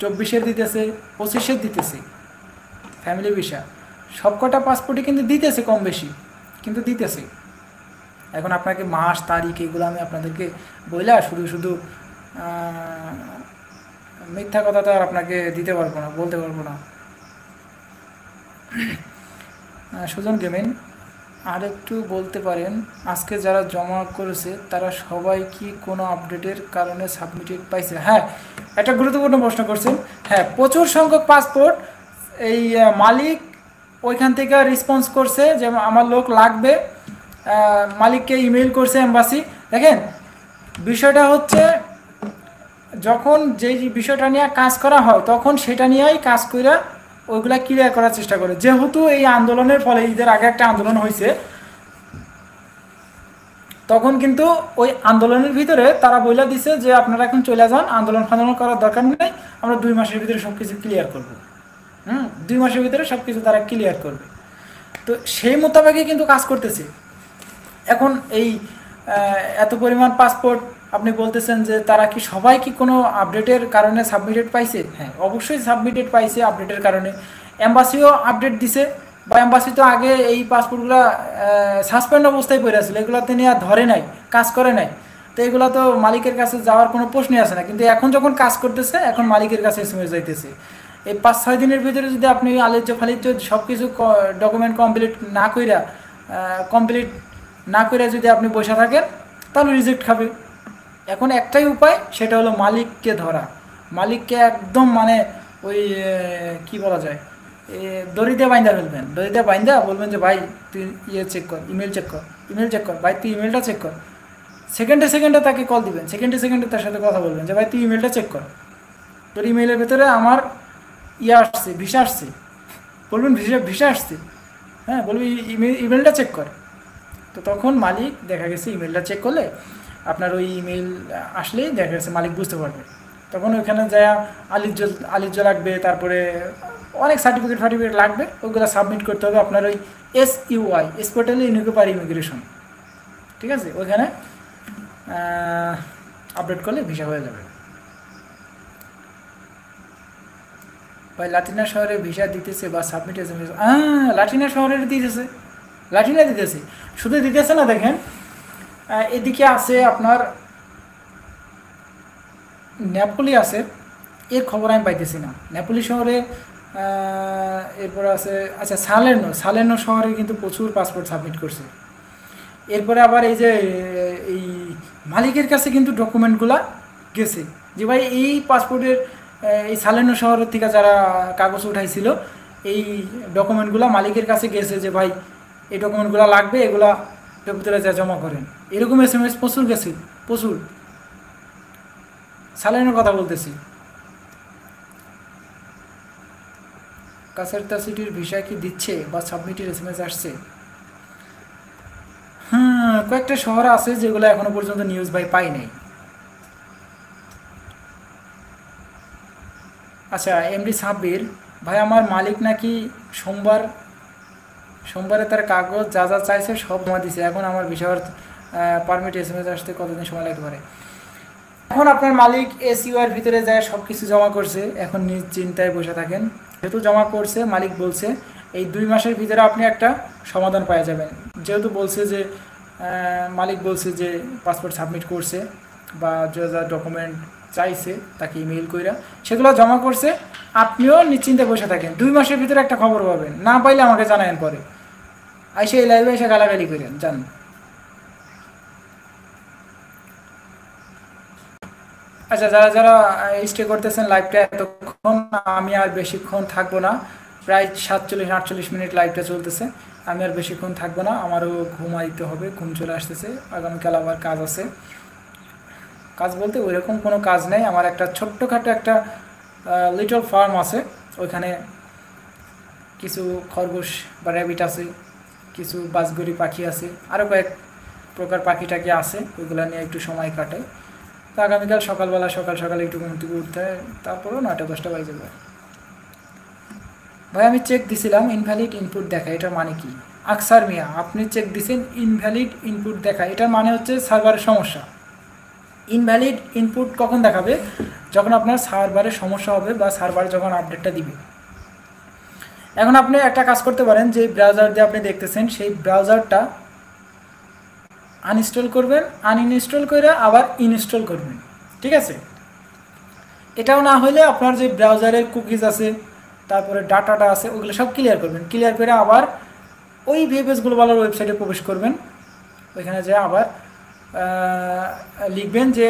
24-এর দিতেছে, 25-এর দিতেছে ফ্যামিলি ভিসা। সবকটা পাসপোর্টই কিন্তু দিতেছে কম বেশি, কিন্তু দিতেছে। এখন আপনাকে মাস তারিখ এগুলো আমি আপনাদেরকে বইলা শুধু মিথ্যা কথা তো আর আপনাকে দিতে পারবো না, বলতে পারবো না। সুজন গেমিং আর একটু বলতে পারেন, আজকে যারা জমা করেছে তারা সবাই কি কোনো আপডেটের কারণে সাবমিটেড পাইছে? হ্যাঁ, একটা গুরুত্বপূর্ণ প্রশ্ন করছেন। হ্যাঁ, প্রচুর সংখ্যক পাসপোর্ট এই মালিক ওইখান থেকে রেসপন্স করছে যে আমার লোক লাগবে, মালিককে ইমেল করছে এম্বাসি। দেখেন, বিষয়টা হচ্ছে যখন যেই বিষয়টা নিয়ে কাজ করা হয় তখন সেটা নিয়েই কাজ করে ওইগুলা ক্লিয়ার করার চেষ্টা করে। যেহেতু এই আন্দোলনের ফলে, ঈদের আগে একটা আন্দোলন হয়েছে, তখন কিন্তু ওই আন্দোলনের ভিতরে তারা বইলা দিছে যে আপনারা এখন চলে যান, আন্দোলন করার দরকার নেই, আমরা 2 মাসের ভিতরে সব কিছু ক্লিয়ার করবো। 2 মাসের ভিতরে সব কিছু তারা ক্লিয়ার করবে। তো সেই মোতাবেকই কিন্তু কাজ করতেছে। এখন এই এত পরিমাণ পাসপোর্ট আপনি বলতেছেন যে তারা কি সবাই কি কোনো আপডেটের কারণে সাবমিটেড পাইছে? হ্যাঁ, অবশ্যই সাবমিটেড পাইছে আপডেটের কারণে। এম্বাসিও আপডেট দিছে, বা এম্বাসি তো আগে এই পাসপোর্টগুলো সাসপেন্ড অবস্থায় পড়ে আসলে, এগুলোতে নিয়ে আর ধরে নাই, কাজ করে নাই। তো এগুলো তো মালিকের কাছে যাওয়ার কোনো প্রশ্নই আসে না, কিন্তু এখন যখন কাজ করতেছে এখন মালিকের কাছে এসএমএস যাইতেছে। এই 5-6 দিনের ভিতরে যদি আপনি আলোচ্য ফালিচ্য সব কিছু ডকুমেন্ট কমপ্লিট না করে যদি আপনি বসে থাকেন, তাহলে রিজেক্ট খাবে। এখন একটাই উপায়, সেটা হলো মালিককে ধরা। মালিককে একদম মানে ওই কি বলা যায়, দড়িতে বাইন্দা ফেলবেন। দড়িতে বাইন্দা বলবেন যে ভাই তুই চেক কর, ইমেল চেক কর, ভাই তুই ইমেলটা চেক কর। সেকেন্ডে তাকে কল দিবেন, সেকেন্ডে তার সাথে কথা বলবেন যে ভাই তুই ইমেলটা চেক কর, তোর ইমেলের ভেতরে আমার আসছে, ভিসা আসছে। বলবেন ভিসা আসছে, হ্যাঁ, বলবি ইমেলটা চেক কর। তো তখন মালিক দেখা গেছে ইমেলটা চেক করলে আপনার ওই ইমেল আসলেই দেখা গেছে মালিক বুঝতে পারবে। তখন ওইখানে যা আলিজ্য লাগবে, তারপরে অনেক সার্টিফিকেট লাগবে, ওইগুলো সাবমিট করতে হবে আপনার ওই SUI, স্পেশালি ইনকোয়ারি ইমিগ্রেশন। ঠিক আছে, ওইখানে আপডেট করলে ভিসা হয়ে যাবে। ভাই লাটিনা শহরে ভিসা দিতেছে বা সাবমিট এসএমএস, লাটিনা শহরের দিতেছে, লাটিনা দিতেছে, শুধু দিতেছে না, দেখেন এদিকে আছে আপনার নেপোলি আছে, এর খবর আমি পাইতেছি না। নেপোলি শহরে এরপর আছে, আচ্ছা সালের্নো শহরে কিন্তু প্রচুর পাসপোর্ট সাবমিট করছে। এরপরে আবার এই যে এই মালিকের কাছে কিন্তু ডকুমেন্টগুলা গেছে, যে ভাই এই পাসপোর্টের এই সালের্নো শহরের থেকে যারা কাগজ উঠাইছিল এই ডকুমেন্টগুলো মালিকের কাছে গেছে, যে ভাই এই ডকুমেন্টগুলো লাগবে, এগুলা ভিতরে যা জমা করেন। এরকম এসএমএস প্রচুর গেছে, প্রচুর। সালের্নোর কথা বলতেছি। কাসারতা সিটির ভিসা কি দিচ্ছে বা সাবমিটের এসএমএস আসছে? কয়েকটা শহর আছে যেগুলো এখনো পর্যন্ত নিউজ ভাই পাই নাই। আচ্ছা, এমডি সাব্বির ভাই, আমার মালিক নাকি সোমবারে তার কাগজ যা যা চাইছে সব জমা দিছে, এখন আমার ভিসার পারমিট এসএমএস আসতে কতদিন সময় লাগতে পারে? এখন আপনার মালিক এসইউআর ভিতরে যায় সব কিছু জমা করছে, এখন নিজ চিন্তায় বসে থাকেন। যেহেতু জমা করছে, মালিক বলছে এই 2 মাসের ভিতরে আপনি একটা সমাধান পাওয়া যাবেন। যেহেতু বলছে যে মালিক বলছে যে পাসপোর্ট সাবমিট করছে বা যা যা ডকুমেন্ট চাইছে তাকে ইমেইল কইরা সেগুলো জমা করছে, আপনিও নিশ্চিন্তে বসে থাকেন, 2 মাসের ভিতরে একটা খবর পাবেন। না পাইলে আমাকে জানায়েন পরে, আইসে এই লাইভে এসে গালাগালি করেন জান। আচ্ছা, যারা যারা স্টে করতেছেন লাইভটা এতক্ষণ, আমি আর বেশিক্ষণ থাকবো না, প্রায় 47-48 মিনিট লাইভটা চলতেছে, আমি আর বেশিক্ষণ থাকবো না, আমারও ঘুমাইতে হবে, ঘুম চলে আসতেছে, আগামীকাল আবার কাজ আছে। কাজ বলতে ওইরকম কোনো কাজ নেই, আমার একটা ছোট্টখাটো একটা লিটল ফার্ম আছে, ওইখানে কিছু খরগোশ বা র্যাবিট আছে, কিছু বাজগরি পাখি আছে, আরও কয়েক প্রকার পাখি টাকি আছে, ওইগুলো নিয়ে একটু সময় কাটে। তো আগামীকাল সকালবেলা সকাল সকালে একটু ঘুম থেকে উঠতে হয়, তারপরেও 9টা-10টা বাজে যাবে। ভাই আমি চেক দিছিলাম, ইনভ্যালিড ইনপুট দেখা, এটার মানে কি? আকসার মিয়া, আপনি চেক দিছেন, ইনভ্যালিড ইনপুট দেখা, এটার মানে হচ্ছে সার্ভারের সমস্যা। ইনভ্যালিড ইনপুট কখন দেখাবে? যখন আপনার সার্ভারের সমস্যা হবে বা সার্ভার যখন আপডেটটা দিবে। এখন আপনি একটা কাজ করতে পারেন, যে ব্রাউজার দিয়ে আপনি দেখতেছেন সেই ব্রাউজারটা আনইনস্টল করবেন, আনইনস্টল করে আবার ইনস্টল করবেন, ঠিক আছে? এটাও না হলে আপনার যে ব্রাউজারের কুকিজ আছে, তারপরে ডাটাটা আছে, ওগুলো সব ক্লিয়ার করবেন, ক্লিয়ার করে আবার ওই ভিএফএস গ্লোবালের ওয়েবসাইটে প্রবেশ করবেন। ওইখানে যে আবার লিখবেন যে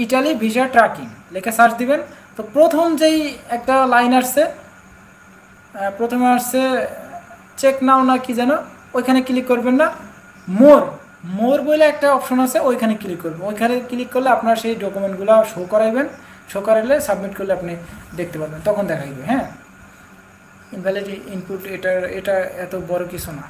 ইটালি ভিসা ট্র্যাকিং লেখে সার্চ দিবেন। তো প্রথম যেই একটা লাইন আসছে, প্রথমে আসছে চেক নাও না কি যেন, ওইখানে ক্লিক করবেন না, মোর বলে একটা অপশন আছে, ওইখানে ক্লিক করবেন। ওইখানে ক্লিক করলে আপনার সেই ডকুমেন্টগুলো শো করাইবেন, শো করাইলে সাবমিট করলে আপনি দেখতে পাবেন, তখন দেখাইবে। হ্যাঁ, ইনভ্যালিড ইনপুট, এটা এত বড় কিছু না।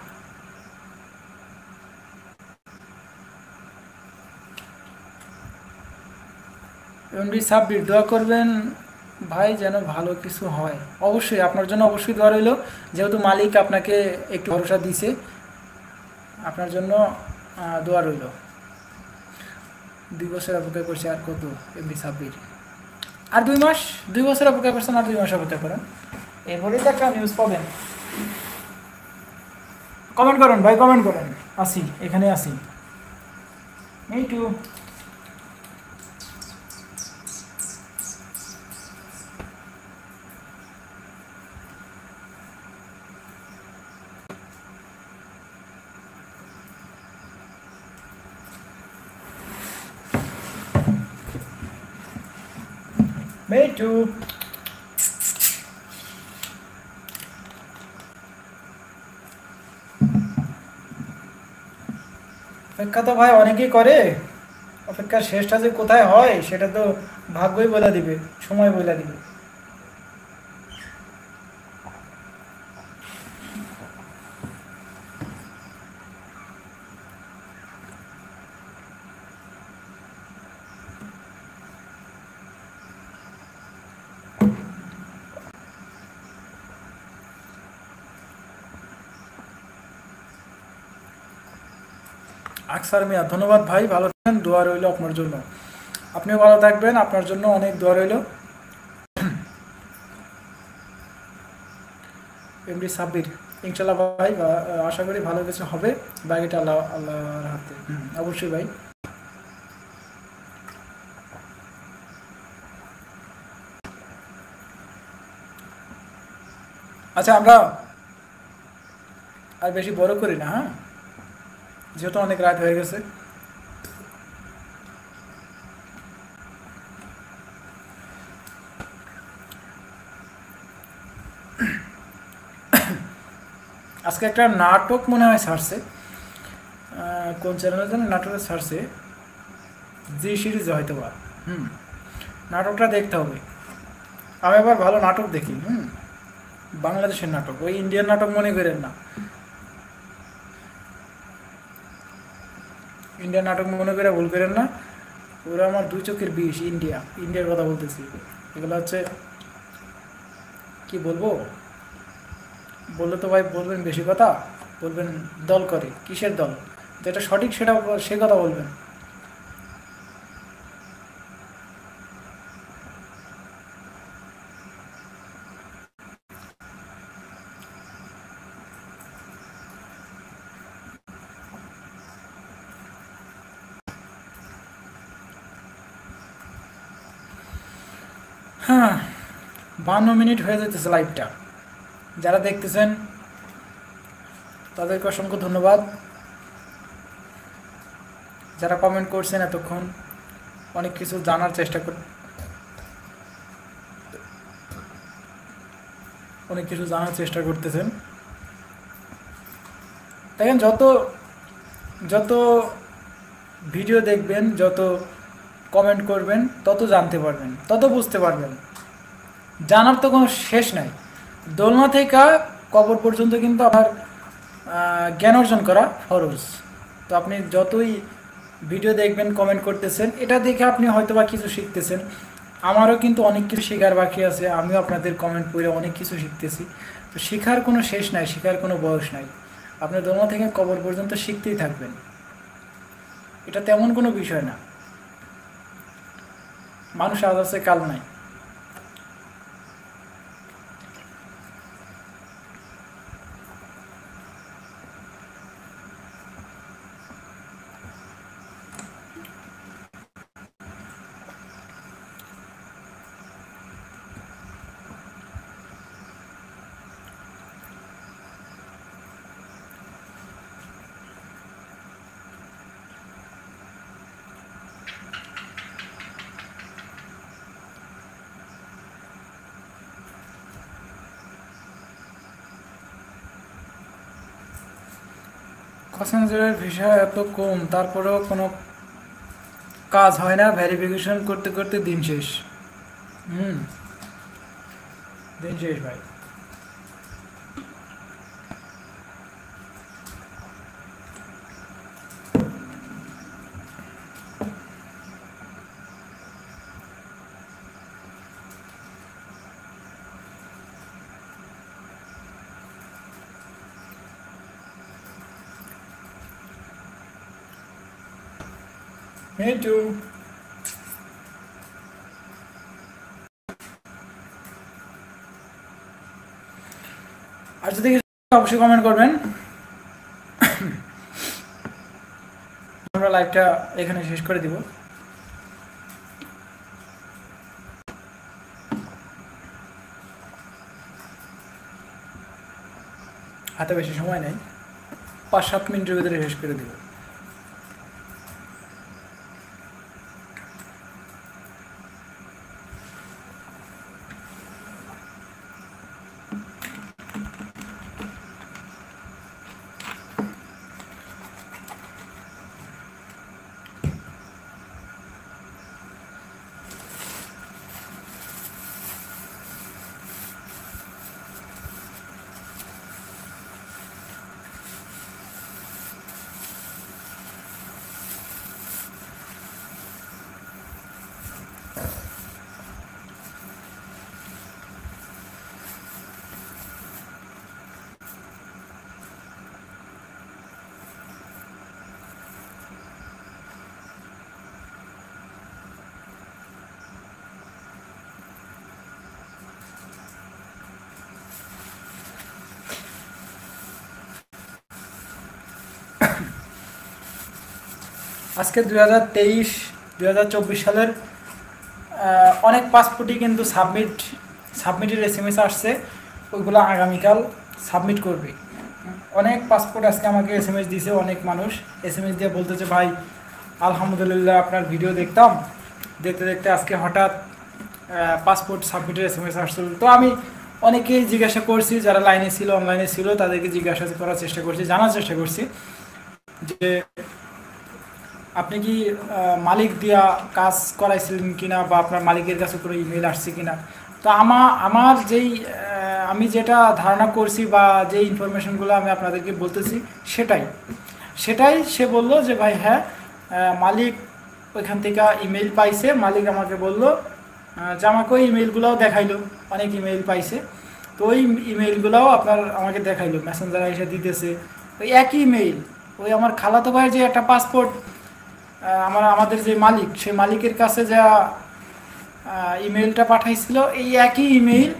এমডি সাব্বির, দোয়া করবেন ভাই যেন ভালো কিছু হয়। অবশ্যই আপনার জন্য অবশ্যই দোয়া রইল, যেহেতু মালিক আপনাকে একটু ভরসা দিছে, আপনার জন্য দোয়া রইল। 2 বছর অপেক্ষা করছে, আর কত এমডি সাব্বির? আর 2 মাস, 2 বছর অপেক্ষা করছেন, আর 2 মাস অপেক্ষা করেন, এরপরেই তো একটা নিউজ পাবেন। কমেন্ট করেন ভাই, কমেন্ট করেন, আসি, এখানে আসি। এই টু মেটু, অপেক্ষা তো ভাই অনেকেই করে, অপেক্ষার শেষটা যে কোথায় হয় সেটা তো ভাগ্যই বলে দিবে, সময় বলে দিবে। আকসার মিয়া, ধন্যবাদ ভাই, ভালো থাকবেন, দোয়া রইল আপনার জন্য। আপনিও ভালো থাকবেন, আপনার জন্য অনেক দোয়া রইল। এমডি সাব্বির, ইনশাল্লাহ ভাই, আশা করি ভালো কিছু হবে, বাকিটা আল্লাহ আল্লাহর হাতে। অবশ্যই ভাই। আচ্ছা, আমরা আর বেশি বড় করি না, হ্যাঁ, যেহেতু অনেক রাত হয়ে গেছে। আজকে একটা নাটক মনে হয় ছাড়ছে, কোন চ্যানেলে যেন নাটকটা ছাড়ছে, জি সিরিজে হয়তো বা। নাটকটা দেখতে হবে। আমি আবার ভালো নাটক দেখি, বাংলাদেশের নাটক, ওই ইন্ডিয়ান নাটক মনে করেন না, ইন্ডিয়ান নাটক মনে করে ভুল করেন না, ওরা আমার দুই চোখের বিষ। ইন্ডিয়ার কথা বলতেছি। এগুলো হচ্ছে, কি বলবো, বললে তো ভাই বলবেন বেশি কথা, বলবেন দল করে, কিসের দল, যেটা সঠিক সেটা সে কথা বলবেন। হ্যাঁ, 52 মিনিট হয়ে যেতেছে লাইভটা। যারা দেখতেছেন তাদেরকে অসংখ্য ধন্যবাদ। যারা কমেন্ট করছেন এতক্ষণ, অনেক কিছু জানার চেষ্টা অনেক কিছু জানার চেষ্টা করতেছেন। দেখেন, যত যত ভিডিও দেখবেন, যত কমেন্ট করবেন, তত জানতে পারবেন, তত বুঝতে পারবেন। জানার তো কোনো শেষ নাই। দোলনা থেকে কবর পর্যন্ত কিন্তু আপনার জ্ঞান অর্জন করা ফরজ। তো আপনি যতই ভিডিও দেখবেন, কমেন্ট করতেছেন, এটা দেখে আপনি হয়তো বা কিছু শিখতেছেন। আমারও কিন্তু অনেক কিছু শেখার বাকি আছে, আমিও আপনাদের কমেন্ট পড়ে অনেক কিছু শিখতেছি। তো শেখার কোনো শেষ নাই, শেখার কোনো বয়স নাই। আপনি দোলনা থেকে কবর পর্যন্ত শিখতেই থাকবেন, এটা তেমন কোনো বিষয় না। মানুষ আজ আছে, কাল নাই। কক্সবাজারের ভিসা এত কম, তারপরেও কোনো কাজ হয় না, ভেরিফিকেশন করতে করতে দিন শেষ। হুম, দিন শেষ ভাই। Me too. আর যদি অবশ্যই কমেন্ট করবেন। আমরা লাইভটা এখানে শেষ করে দিব। হাতে বেশি সময় নেই, 5-7 মিনিটের ভিতরে শেষ করে দিব। আজকে 2023-2024 সালের অনেক পাসপোর্টই কিন্তু সাবমিটের SMS আসছে, ওইগুলো আগামীকাল সাবমিট করবে। অনেক পাসপোর্ট আজকে আমাকে SMS দিয়েছে, অনেক মানুষ SMS দিয়ে বলতেছে ভাই আলহামদুলিল্লাহ আপনার ভিডিও দেখতাম, দেখতে দেখতে আজকে হঠাৎ পাসপোর্ট সাবমিটের SMS আসছিল। তো আমি অনেকেই জিজ্ঞাসা করছি, যারা লাইনে ছিল অনলাইনে ছিল তাদেরকে জিজ্ঞাসা করার চেষ্টা করছি, জানার চেষ্টা করছি যে আপনি কি মালিক দিয়া কাজ করাইছিলেন কিনা, বা আপনার মালিকের কাছে কোনো ইমেল আসছে কিনা। তো আমার আমি যেটা ধারণা করছি বা যে ইনফরমেশনগুলো আমি আপনাদেরকে বলতেছি সেটাই সে বলল যে ভাই হ্যাঁ মালিক ওইখান থেকে ইমেল পাইছে। মালিক আমাকে বলল যে আমাকে ওই ইমেলগুলোও দেখাইলো, অনেক ইমেল পাইছে। তো ওই ইমেলগুলোও আমাকে দেখাইলো, মেসেঞ্জারে এসে দিতেছে ওই একই ইমেল। ওই আমার খালাতো ভাইয়ের যে একটা পাসপোর্ট আমাদের যে মালিক, সেই মালিকের কাছে যা ইমেলটা পাঠাইছিল, এই একই ইমেল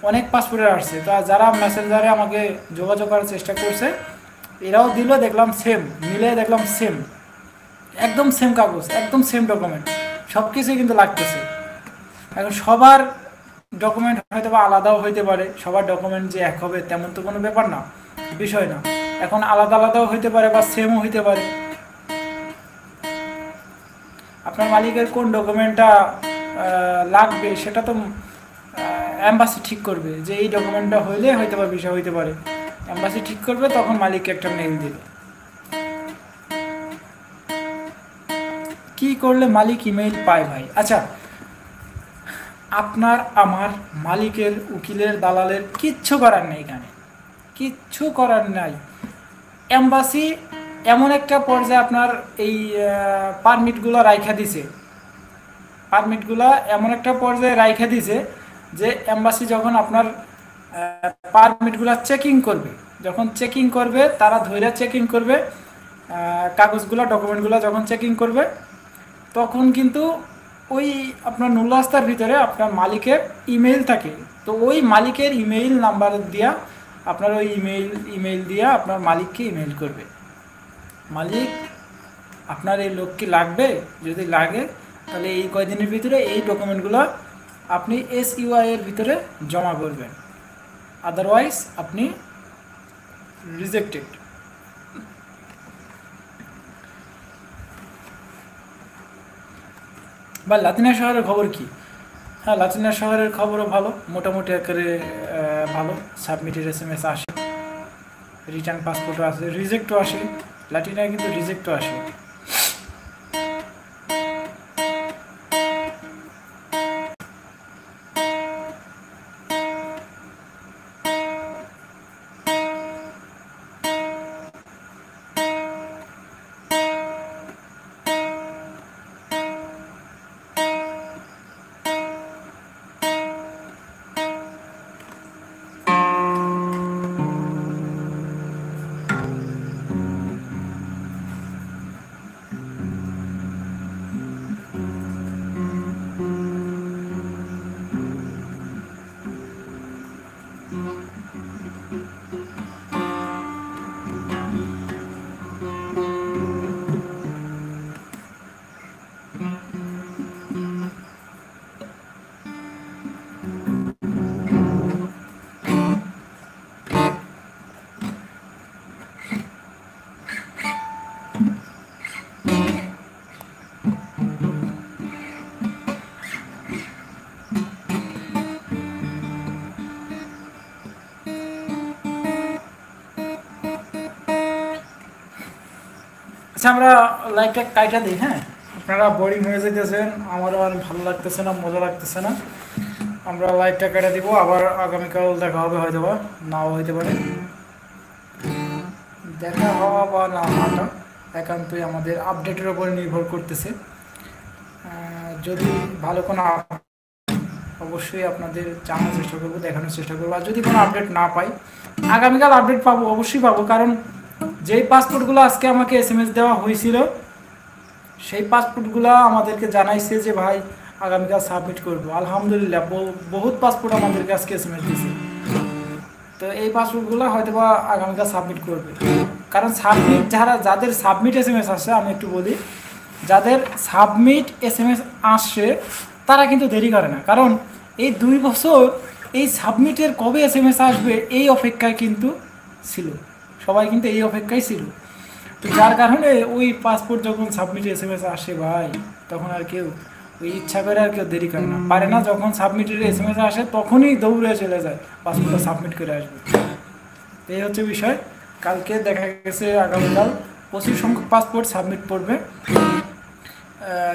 অনেক পাসপোর্টের আসছে। তা যারা মেসেঞ্জারে আমাকে যোগাযোগ করার চেষ্টা করছে এরাও দিল, দেখলাম সেম, মিলে দেখলাম সেম, একদম সেম কাগজ, একদম সেম ডকুমেন্ট, সব কিছুই কিন্তু লাগতেছে। এখন সবার ডকুমেন্ট হয়তো বা আলাদাও হইতে পারে, সবার ডকুমেন্ট যে এক হবে তেমন তো কোনো ব্যাপার না, বিষয় না। এখন আলাদা আলাদাও হইতে পারে বা সেমও হইতে পারে। আপনার মালিকের কোন ডকুমেন্টটা লাগবে সেটা তো এম্বাসি ঠিক করবে, যে এই ডকুমেন্টটা হইলে হয়তো বা বিষয় হইতে পারে। এম্বাসি ঠিক করবে, তখন মালিককে একটা মেইল দিবে। কি করলে মালিক ইমেইল পায় ভাই? আচ্ছা, আপনার আমার মালিকের, উকিলের, দালালের কিচ্ছু করার নেই, এখানে কিচ্ছু করার নাই। এম্বাসি এমন একটা পর্যায়ে আপনার এই পারমিটগুলো রাইখা দিছে, এমন একটা পর্যায়ে রাইখা দিছে যে এম্বাসি যখন আপনার পারমিটগুলো চেকিং করবে, তারা ধৈর্য চেকিং করবে কাগজগুলো, ডকুমেন্টগুলো যখন চেকিং করবে, তখন কিন্তু ওই আপনার নুলাস্তার ভিতরে আপনার মালিকের ইমেইল থাকে। তো ওই মালিকের ইমেইল নাম্বার দিয়া আপনার ওই ইমেইল দিয়া আপনার মালিককে ইমেইল করবে, মালিক আপনার এই লোক কি লাগবে, যদি লাগে তাহলে এই কয়দিনের ভিতরে এই ডকুমেন্টগুলো আপনি SUI এর ভিতরে জমা করবেন, আদারওয়াইজ আপনি রিজেক্টেড। বা লাতিনিয়া শহরের খবর কি? হ্যাঁ, লাতিনিয়া শহরের খবরও ভালো, মোটামুটি আকারে ভালো। সাবমিটের SMS আসে, রিটার্ন পাসপোর্টও আসে, রিজেক্টও আসে। লাতিনিয়ায় কিন্তু রিজেক্টও আসে। আচ্ছা, আমরা লাইভটা কাইটা দিই। হ্যাঁ, আপনারা বোরিং হয়ে যেতেছেন, আমারও আর ভালো লাগতেছে না, মজা লাগতেছে না। আমরা লাইভটা কেটে দিব, আবার আগামীকাল দেখা হবে, হয়তো বা নাও হইতে পারে। দেখা হওয়া বা না হওয়াটা একান্তই আমাদের আপডেটের উপর নির্ভর করতেছে। যদি ভালো কোনো অবশ্যই আপনাদের জানার চেষ্টা করবো, দেখানোর চেষ্টা করবো। আর যদি কোনো আপডেট না পাই, আগামীকাল আপডেট পাবো, অবশ্যই পাবো। কারণ যেই পাসপোর্টগুলো আজকে আমাকে SMS দেওয়া হয়েছিল, সেই পাসপোর্টগুলো আমাদেরকে জানাইছে যে ভাই আগামীকাল সাবমিট করবো। আলহামদুলিল্লাহ, বহুত পাসপোর্ট আমাদেরকে আজকে SMS দিয়েছে। তো এই পাসপোর্টগুলো হয়তো বা আগামীকাল সাবমিট করবে। কারণ যাদের সাবমিট SMS আসছে, আমি একটু বলি, যাদের সাবমিট SMS আসছে তারা কিন্তু দেরি করে না, কারণ এই 2 বছর এই সাবমিটের কবে SMS আসবে এই অপেক্ষায় কিন্তু ছিল, সবাই কিন্তু এই অপেক্ষায় ছিল। তো যার কারণে ওই পাসপোর্ট যখন সাবমিট SMS আসে ভাই, তখন আর কেউ ওই ইচ্ছা করে আর কেউ দেরি করে না, পারে না। যখন সাবমিটের SMS আসে তখনই দৌড়ে চলে যায় পাসপোর্টটা সাবমিট করে আসবে। এই হচ্ছে বিষয়। কালকে দেখা গেছে আগামীকাল প্রচুর সংখ্যক পাসপোর্ট সাবমিট করবে।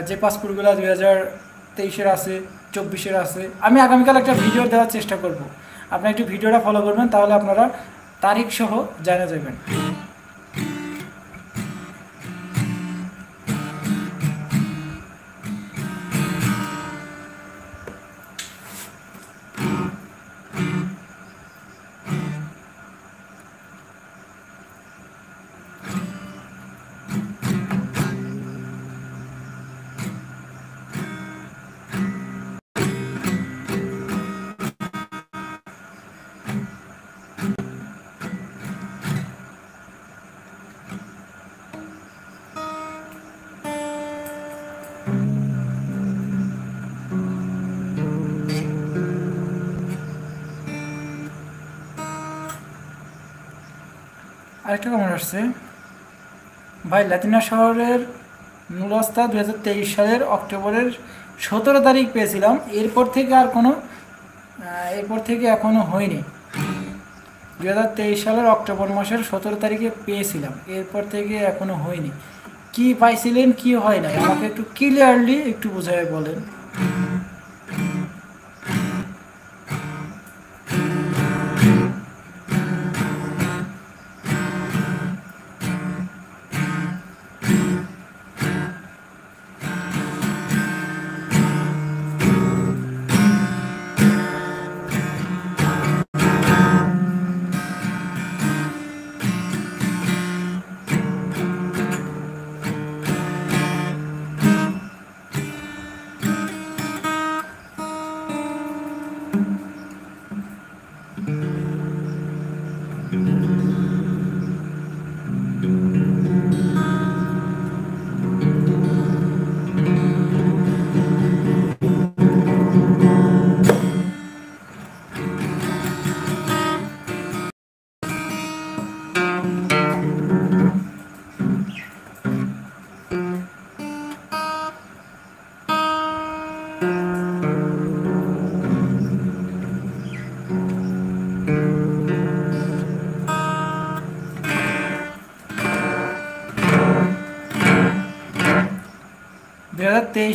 যে পাসপোর্টগুলো 2023-এর আছে, 24-এর আছে। আমি আগামীকাল একটা ভিডিও দেওয়ার চেষ্টা করব, আপনি একটু ভিডিওটা ফলো করবেন, তাহলে আপনারা তারিখ সহ জানা যাবেন। আরেকটা কমেন্ট আসছে, ভাই লাতিনা শহরের নুরাস্তা 2023 সালের অক্টোবরের 17 তারিখ পেয়েছিলাম, এরপর থেকে এখনও হয়নি। 2023 সালের অক্টোবর মাসের 17 তারিখে পেয়েছিলাম, এরপর থেকে এখনও হয়নি। কি পাইছিলেন, কি হয় নাই, আমাকে একটু ক্লিয়ারলি একটু বুঝাই বলেন।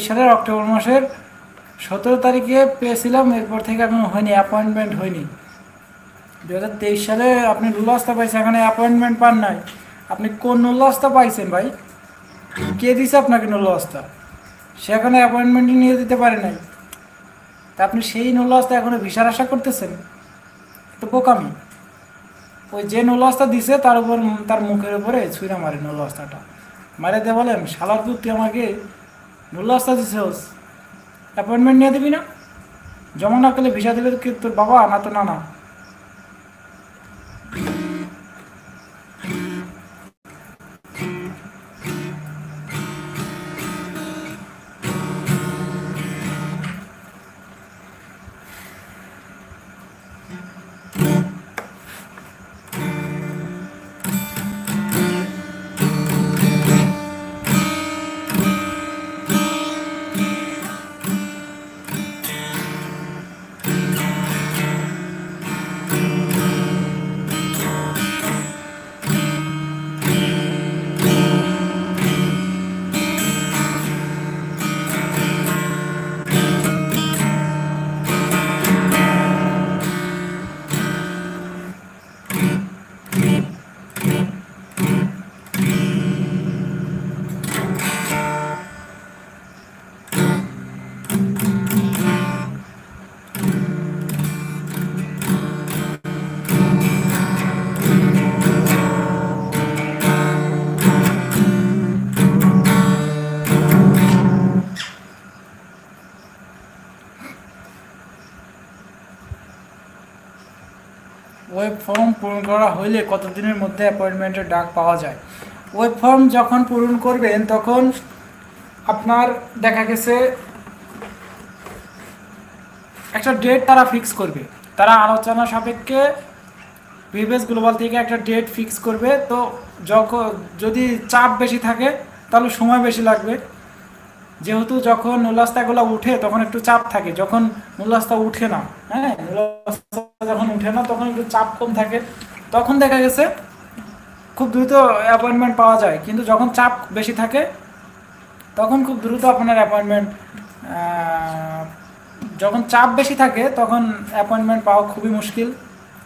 সালের অক্টোবর মাসের 17 তারিখে পেয়েছিলাম, এরপর থেকে এখনো হয়নি, অ্যাপয়েন্টমেন্ট হয়নি। 2023 সালে আপনি নুলাস্তা পাইছেন, এখানে অ্যাপয়েন্টমেন্ট পান নাই। আপনি কোন নুলাস্তা পাইছেন ভাই? কে দিছে আপনাকে নুলাস্তা? সে এখনো অ্যাপয়েন্টমেন্টই নিয়ে দিতে পারে নাই, তা আপনি সেই নুলাস্তা এখনো ভিসার আশা করতেছেন? তো বোকামি। ওই যে নুলাস্তা দিছে তার উপর, তার মুখের উপরে ছুঁড়া মারে নুলাস্তাটা, মারে দিয়ে বলেন শালার পুত তুই আমাকে নুলাস্তা দিছে, অ্যাপয়েন্টমেন্ট নিয়ে দিবি না? জমা না করলে ভিসা দেবে কি তোর বাবা না তো নানা? ওয়েব ফর্ম পূরণ করা হইলে কতদিনের মধ্যে অ্যাপয়েন্টমেন্টের ডাক পাওয়া যায়? ওয়েব ফর্ম যখন পূরণ করবেন তখন আপনার দেখা গেছে একটা ডেট তারা ফিক্স করবে, তারা আলোচনা সাপেক্ষে ভিভিএস গ্লোবাল থেকে একটা ডেট ফিক্স করবে। তো যখন যদি চাপ বেশি থাকে তাহলে সময় বেশি লাগবে, যেহেতু যখন নুলাস্তাগুলো উঠে তখন একটু চাপ থাকে, যখন নুলাস্তা উঠে না, হ্যাঁ নুলাস্তা যখন উঠে না তখন একটু চাপ কম থাকে, তখন দেখা গেছে খুব দ্রুত অ্যাপয়েন্টমেন্ট পাওয়া যায়। কিন্তু যখন চাপ বেশি থাকে তখন খুব দ্রুত আপনার অ্যাপয়েন্টমেন্ট, যখন চাপ বেশি থাকে তখন অ্যাপয়েন্টমেন্ট পাওয়া খুবই মুশকিল,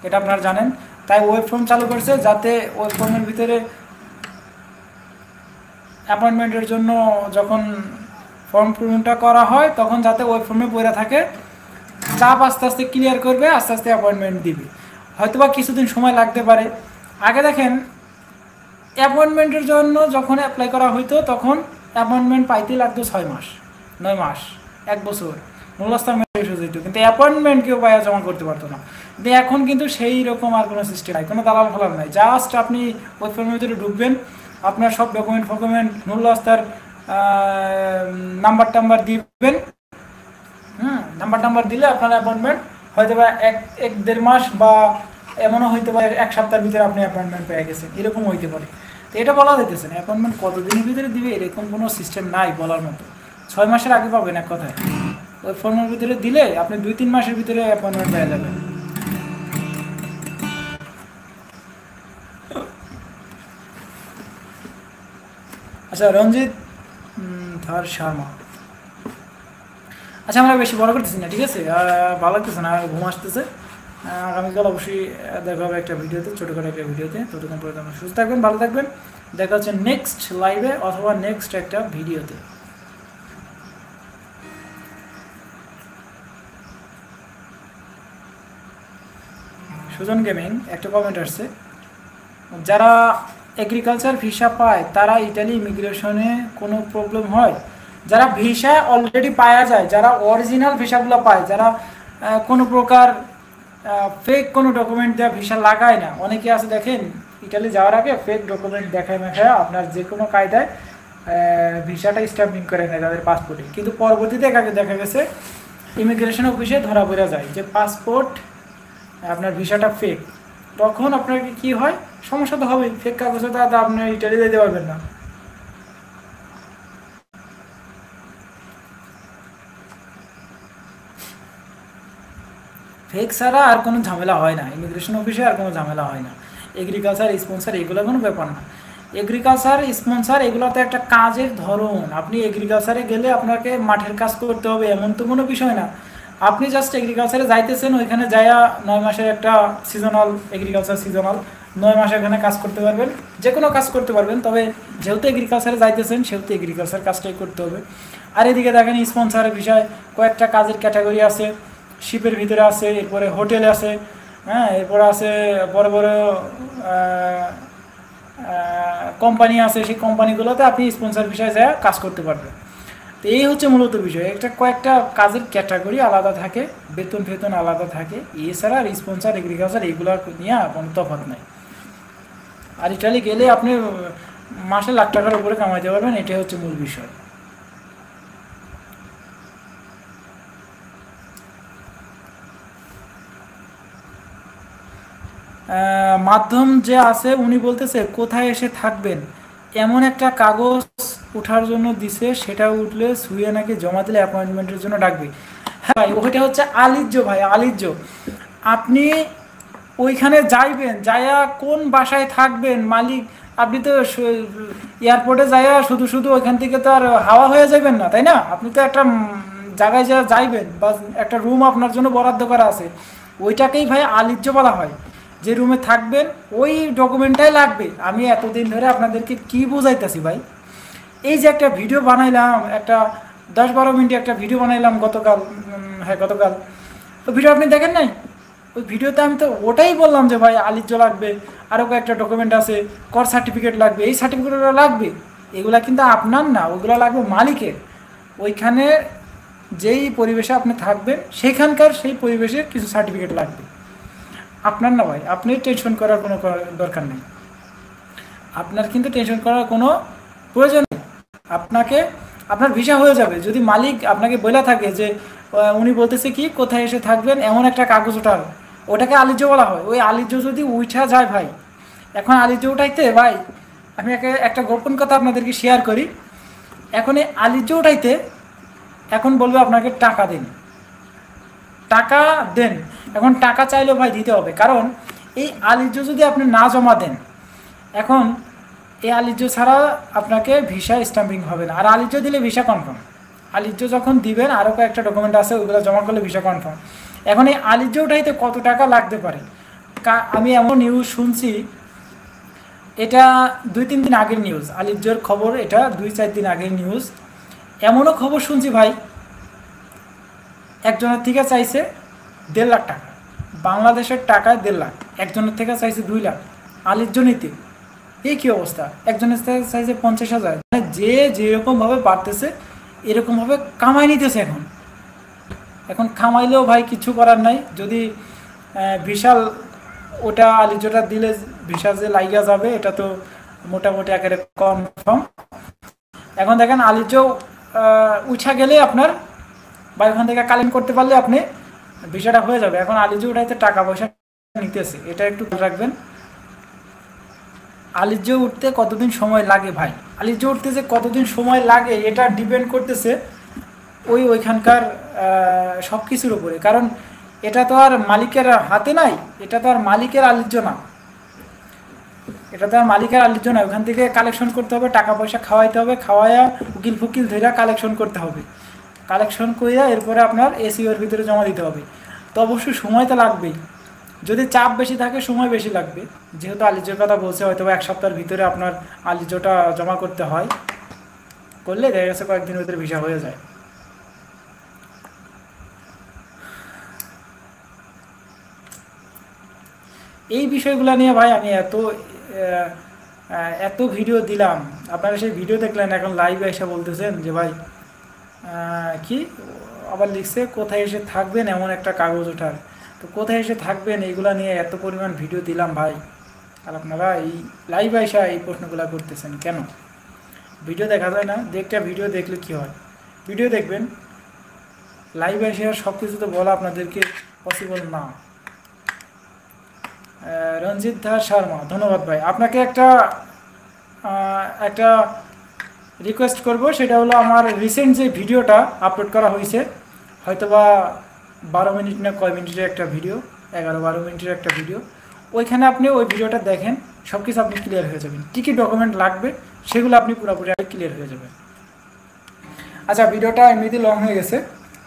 এটা আপনারা জানেন। তাই ওয়েব ফর্ম চালু করছে যাতে ওয়েব ফর্মের ভিতরে অ্যাপয়েন্টমেন্টের জন্য যখন ফর্ম পূরণটা করা হয় তখন যাতে ওয়েব ফর্মে পড়ে থাকে, চাপ আস্তে আস্তে ক্লিয়ার করবে, আস্তে আস্তে অ্যাপয়েন্টমেন্ট দিবে। হয়তোবা কিছুদিন সময় লাগতে পারে। আগে দেখেন অ্যাপয়েন্টমেন্টের জন্য যখন অ্যাপ্লাই করা হইতো তখন অ্যাপয়েন্টমেন্ট পাইতে লাগতো 6 মাস, 9 মাস, 1 বছর, নুলাস্তা শেষ হয়ে যেত, কিন্তু অ্যাপয়েন্টমেন্ট কেউ পাইয়া জমা করতে পারতো না। কিন্তু এখন কিন্তু সেই রকম আর কোনো সিস্টেম নাই, কোনো দালাল ফালাল নাই। জাস্ট আপনি ওয়েব ফর্মের ভিতরে ঢুকবেন, আপনার সব ডকুমেন্ট নুলাস্তার নাম্বার টাম্বার দিবেন, নাম্বার দিলে আপনার অ্যাপয়েন্টমেন্ট হয়তো বা 1-1.5 মাস বা এমনও হইতে পারে 1 সপ্তাহের ভিতরে আপনি অ্যাপয়েন্টমেন্ট পেয়ে গেছেন, এরকম হইতে পারে। তো এটা বলা যাইতেছে না অ্যাপয়েন্টমেন্ট কতদিনের ভিতরে দিবে এরকম কোনো সিস্টেম নাই বলার মতো। 6 মাসের আগে পাবেন এক কথায়, ওই ফর্মের ভিতরে দিলে আপনি 2-3 মাসের ভিতরে অ্যাপয়েন্টমেন্ট পেয়ে যাবেন। আচ্ছা রঞ্জিত ধর শর্মা, আচ্ছা আমরা বেশি বড় করতেছি না, ঠিক আছে? ভালো লাগতেছে না, ঘুম আসতেছে। আগামীকাল অবশ্যই দেখা হবে একটা ভিডিওতে, ছোটোখাটো একটা ভিডিওতে। ততক্ষণ পর্যন্ত সুস্থ থাকবেন, ভালো থাকবেন, দেখা হচ্ছে নেক্সট লাইভে অথবা নেক্সট একটা ভিডিওতে। সুজন গেমিং একটা কমেন্ট আসছে, যারা এগ্রিকালচার ভিসা পায় তারা ইটালি ইমিগ্রেশনে কোনো প্রবলেম হয়? যারা ভিসা অলরেডি পাওয়া যায়, যারা অরিজিনাল ভিসাগুলো পায়, যারা কোনো প্রকার ফেক কোনো ডকুমেন্ট দেওয়া ভিসা লাগায় না, অনেকে আছে দেখেন ইটালি যাওয়ার আগে ফেক ডকুমেন্ট দেখায় মেখায় আপনার যে কোনো কায়দায় ভিসাটা স্ট্যাম্পিং করে নেয় তাদের পাসপোর্টে, কিন্তু পরবর্তীতে দেখা গেছে ইমিগ্রেশন অফিসে ধরা পড়ে যায় যে পাসপোর্ট আপনার ভিসাটা ফেক। তখন আপনার কি হয়, সমস্যা তো হবেই, ফেক কাগজে তো আপনি ইটালি যেতে পারবেন না। ফেক ছাড়া আর কোনো ঝামেলা হয় না ইমিগ্রেশন অফিসে, আর কোনো ঝামেলা হয় না। এগ্রিকালচার স্পন্সার এগুলো কোনো ব্যাপার না। এগ্রিকালচার স্পন্সার এগুলো তো একটা কাজের ধরন। আপনি এগ্রিকালচারে গেলে আপনাকে মাঠের কাজ করতে হবে এমন তো কোনো বিষয় না। আপনি জাস্ট এগ্রিকালচারে যাইতেছেন, ওইখানে যাইয়া 9 মাসের একটা সিজনাল, এগ্রিকালচার সিজনাল 9 মাসে এখানে কাজ করতে পারবেন, যে কোনো কাজ করতে পারবেন। তবে যেহেতু এগ্রিকালচারে যাইতেছেন সেহেতু এগ্রিকালচার কাজটাই করতে হবে। আর এদিকে দেখেন স্পন্সারের বিষয় কয়েকটা কাজের ক্যাটাগরি আছে, শিপের ভিতরে আছে, এরপরে হোটেলে আছে, হ্যাঁ এরপরে আছে বড় বড় কোম্পানি আছে, সেই কোম্পানিগুলোতে আপনি স্পন্সর বিষয়ে যায় কাজ করতে পারবেন। তো এই হচ্ছে মূলত বিষয়, একটা কয়েকটা কাজের ক্যাটাগরি আলাদা থাকে, বেতন আলাদা থাকে, এছাড়া আর স্পন্সর এগ্রিকালচার এইগুলো নিয়ে কোনো তফাৎ নাই। আর ইটালি গেলে আপনি মাসে লাখ টাকার উপরে কামাইতে পারবেন, এটাই হচ্ছে মূল বিষয়। মাধ্যম যে আছে উনি বলতেছে কোথায় এসে থাকবেন, এমন একটা কাগজ ওঠার জন্য দিছে, সেটা উঠলে সুইয়া নাকি জমা দিলে অ্যাপয়েন্টমেন্টের জন্য ডাকবে। হ্যাঁ ভাই, ওইটা হচ্ছে আলিজ্য ভাই, আলিজ্য। আপনি ওইখানে যাইবেন, যাইয়া কোন বাসায় থাকবেন মালিক, আপনি তো এয়ারপোর্টে যাইয়া শুধু শুধু ওইখান থেকে তো আর হাওয়া হয়ে যাবেন না, তাই না? আপনি তো একটা জায়গায় যা যাইবেন বা একটা রুম আপনার জন্য বরাদ্দ করা আছে, ওইটাকেই ভাই আলিজ্য বলা হয়। যে রুমে থাকবেন ওই ডকুমেন্টটাই লাগবে। আমি এতদিন ধরে আপনাদেরকে কি বোঝাইতেছি ভাই, এই যে একটা ভিডিও বানাইলাম, একটা 10-12 মিনিট একটা ভিডিও বানাইলাম গতকাল, গতকাল তো ভিডিও আপনি দেখেন নাই? ওই ভিডিওতে আমি তো ওটাই বললাম যে ভাই আলিজ্য লাগবে, আরও কয়েকটা ডকুমেন্ট আছে, কর সার্টিফিকেট লাগবে, এই সার্টিফিকেটগুলো লাগবে। এগুলা কিন্তু আপনার না, ওইগুলো লাগবে মালিকের। ওইখানে যেই পরিবেশে আপনি থাকবেন সেখানকার সেই পরিবেশের কিছু সার্টিফিকেট লাগবে, আপনার না ভাই। আপনি টেনশন করার কোনো দরকার নেই, আপনার কিন্তু টেনশন করার কোনো প্রয়োজন নেই। আপনাকে আপনার ভিসা হয়ে যাবে। যদি মালিক আপনাকে বলে থাকে যে উনি বলতেছে কি কোথায় এসে থাকবেন এমন একটা কাগজ ওঠার, ওটাকে আলিজ্য বলা হয়। ওই আলিজ্য যদি উঠা যায় ভাই, এখন আলিজ্য উঠাইতে ভাই আমি একটা গোপন কথা আপনাদেরকে শেয়ার করি। এখন এই আলিজ্য উঠাইতে এখন বলবে আপনাকে টাকা দিন, টাকা দেন। এখন টাকা চাইলেও ভাই দিতে হবে, কারণ এই আলিজ্য যদি আপনি না জমা দেন, এখন এই আলিজ্য ছাড়া আপনাকে ভিসা স্ট্যাম্পিং হবে না। আর আলিজ্য দিলে ভিসা কনফার্ম। আলিজ্য যখন দিবেন আরও কয়েকটা ডকুমেন্ট আছে, ওইগুলো জমা করলে ভিসা কনফার্ম। এখন এই আলিজ্য উঠাইতে কত টাকা লাগতে পারে, আমি এমন নিউজ শুনছি, এটা 2-3 দিন আগের নিউজ, আলিজ্যর খবর, এটা 2-4 দিন আগের নিউজ। এমনও খবর শুনছি ভাই, একজনের থেকে চাইছে 1.5 লাখ টাকা, বাংলাদেশের টাকায় 1.5 লাখ, একজনের থেকে চাইছে 2 লাখ আলিজ্য নিতে। এই কী অবস্থা, একজনের থেকে চাইছে 50,000। মানে যে যেরকমভাবে বাড়তেছে এরকমভাবে কামাই নিতেছে। এখন কামাইলেও ভাই কিছু করার নাই, যদি বিশাল ওটা আলিজ্যটা দিলে ভিসা যে লাইগা যাবে এটা তো মোটামুটি একেবারে কনফার্ম। এখন দেখেন আলিজ্য উঠা গেলে আপনার বা ওখান থেকে কালেক্ট করতে পারলে আপনি ভিসাটা হয়ে যাবে। এখন আলিজ্য উঠাইতে টাকা পয়সা নিতেছে, এটা একটু রাখবেন। আলিজ্য উঠতে কতদিন সময় লাগে ভাই, আলিজ্য উঠতে যে কতদিন সময় লাগে এটা ডিপেন্ড করতেছে ওইখানকার সব কিছুর উপরে, কারণ এটা তো আর মালিকের হাতে নাই, এটা তো আর মালিকের আলিজ্য না, এটা তো আর মালিকের আলিজ্য না। ওখান থেকে কালেকশন করতে হবে, টাকা পয়সা খাওয়াইতে হবে, খাওয়াইয়া উকিল ফুকিল ধরে কালেকশন করতে হবে, কালেকশন করিয়া এরপরে আপনার এসিওর ভিতরে জমা দিতে হবে। তো অবশ্যই সময় তো লাগবেই, যদি চাপ বেশি থাকে সময় বেশি লাগবে। যেহেতু আলিজ্যর কথা বলছে, হয়তো 1 সপ্তাহের ভিতরে আপনার আলিজ্যটা জমা করতে হয়, করলে দেখা গেছে কয়েকদিনের ভিতরে ভিসা হয়ে যায়। এই বিষয়গুলো নিয়ে ভাই আমি এত ভিডিও দিলাম, আপনারা সেই ভিডিও দেখলেন, এখন লাইভে এসে বলতেছেন যে ভাই কি আবার লিখছে কোথায় এসে থাকবেন এমন একটা কাগজ ওঠার। তো কোথায় এসে থাকবেন এইগুলা নিয়ে এত পরিমাণ ভিডিও দিলাম ভাই, আর আপনারা এই লাইভে এসে এই প্রশ্নগুলো করতেছেন কেন? ভিডিও দেখা যায় না? একটা ভিডিও দেখলে কি হয়, ভিডিও দেখবেন, লাইভে এসে আর সব কিছু তো বলা আপনাদেরকে পসিবল না। রঞ্জিত ধার শর্মা, ধন্যবাদ ভাই। আপনাকে একটা রিকোয়েস্ট করব, সেটা হলো আমার রিসেন্ট যে ভিডিওটা আপলোড করা হয়েছে, হয়তোবা 12 মিনিট না কয় মিনিটের একটা ভিডিও, 11-12 মিনিটের একটা ভিডিও, ওইখানে আপনি ওই ভিডিওটা দেখেন, সব কিছু আপনি ক্লিয়ার হয়ে যাবেন। কী কী ডকুমেন্ট লাগবে সেগুলো আপনি পুরোপুরি ক্লিয়ার হয়ে যাবেন। আচ্ছা, ভিডিওটা এমনিতে লং হয়ে গেছে,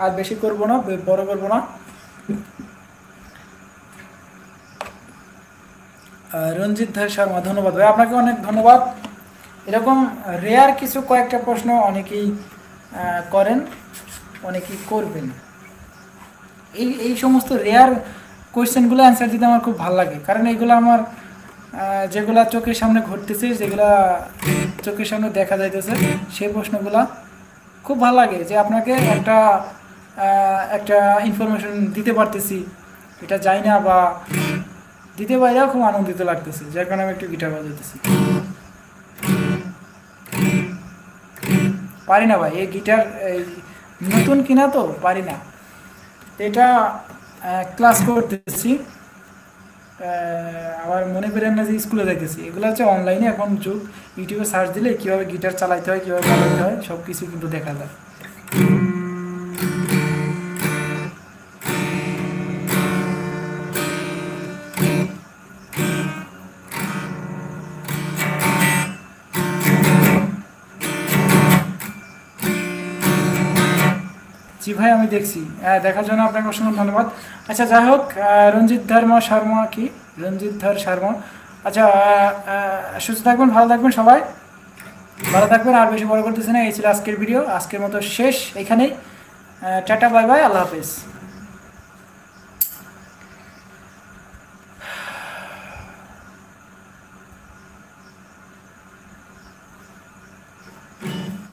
আর বেশি করব না, বড় করব না। রঞ্জিত ধার শর্মা, ধন্যবাদ ভাই, আপনাকে অনেক ধন্যবাদ। এরকম রেয়ার কিছু কয়েকটা প্রশ্ন অনেকেই করেন, অনেকেই করবেন। এই সমস্ত রেয়ার কোয়েশ্চেনগুলো অ্যান্সার দিতে আমার খুব ভালো লাগে, কারণ এইগুলো আমার যেগুলা চোখের সামনে ঘটতেছে, যেগুলা চোখের সামনে দেখা যাইতেছে, সেই প্রশ্নগুলা খুব ভালো লাগে, যে আপনাকে একটা ইনফরমেশন দিতে পারতেছি, এটা যাই না বা দিতে বাইরেও খুব আনন্দিত লাগতেছে, যার কারণে আমি একটু গিটার বাজাইতেছি। পারি না ভাই, এই গিটার নতুন কিনা তো পারি না, এটা ক্লাস করতেছি, আবার মনে করেন না যে স্কুলে যাইতেছি। এগুলো হচ্ছে অনলাইনে এখন যুগ, ইউটিউবে সার্চ দিলে কীভাবে গিটার চালাইতে হয়, কীভাবে বাজাইতে হয়, সব কিছু কিন্তু দেখা যায়। জি ভাই, আমি দেখছি, দেখার জন্য আপনাকে অসংখ্য ধন্যবাদ। আচ্ছা, যাই হোক, রঞ্জিত শর্মা কি রঞ্জিত ধার শর্মা, আচ্ছা, সুস্থ থাকবেন, ভালো থাকবেন, সবাই ভালো থাকবেন, আর বেশি বড় করতেছি না। এই ছিল আজকের ভিডিও, আজকের মতো শেষ এখানেই। টাটা, বাই বাই, আল্লাহ হাফেজ।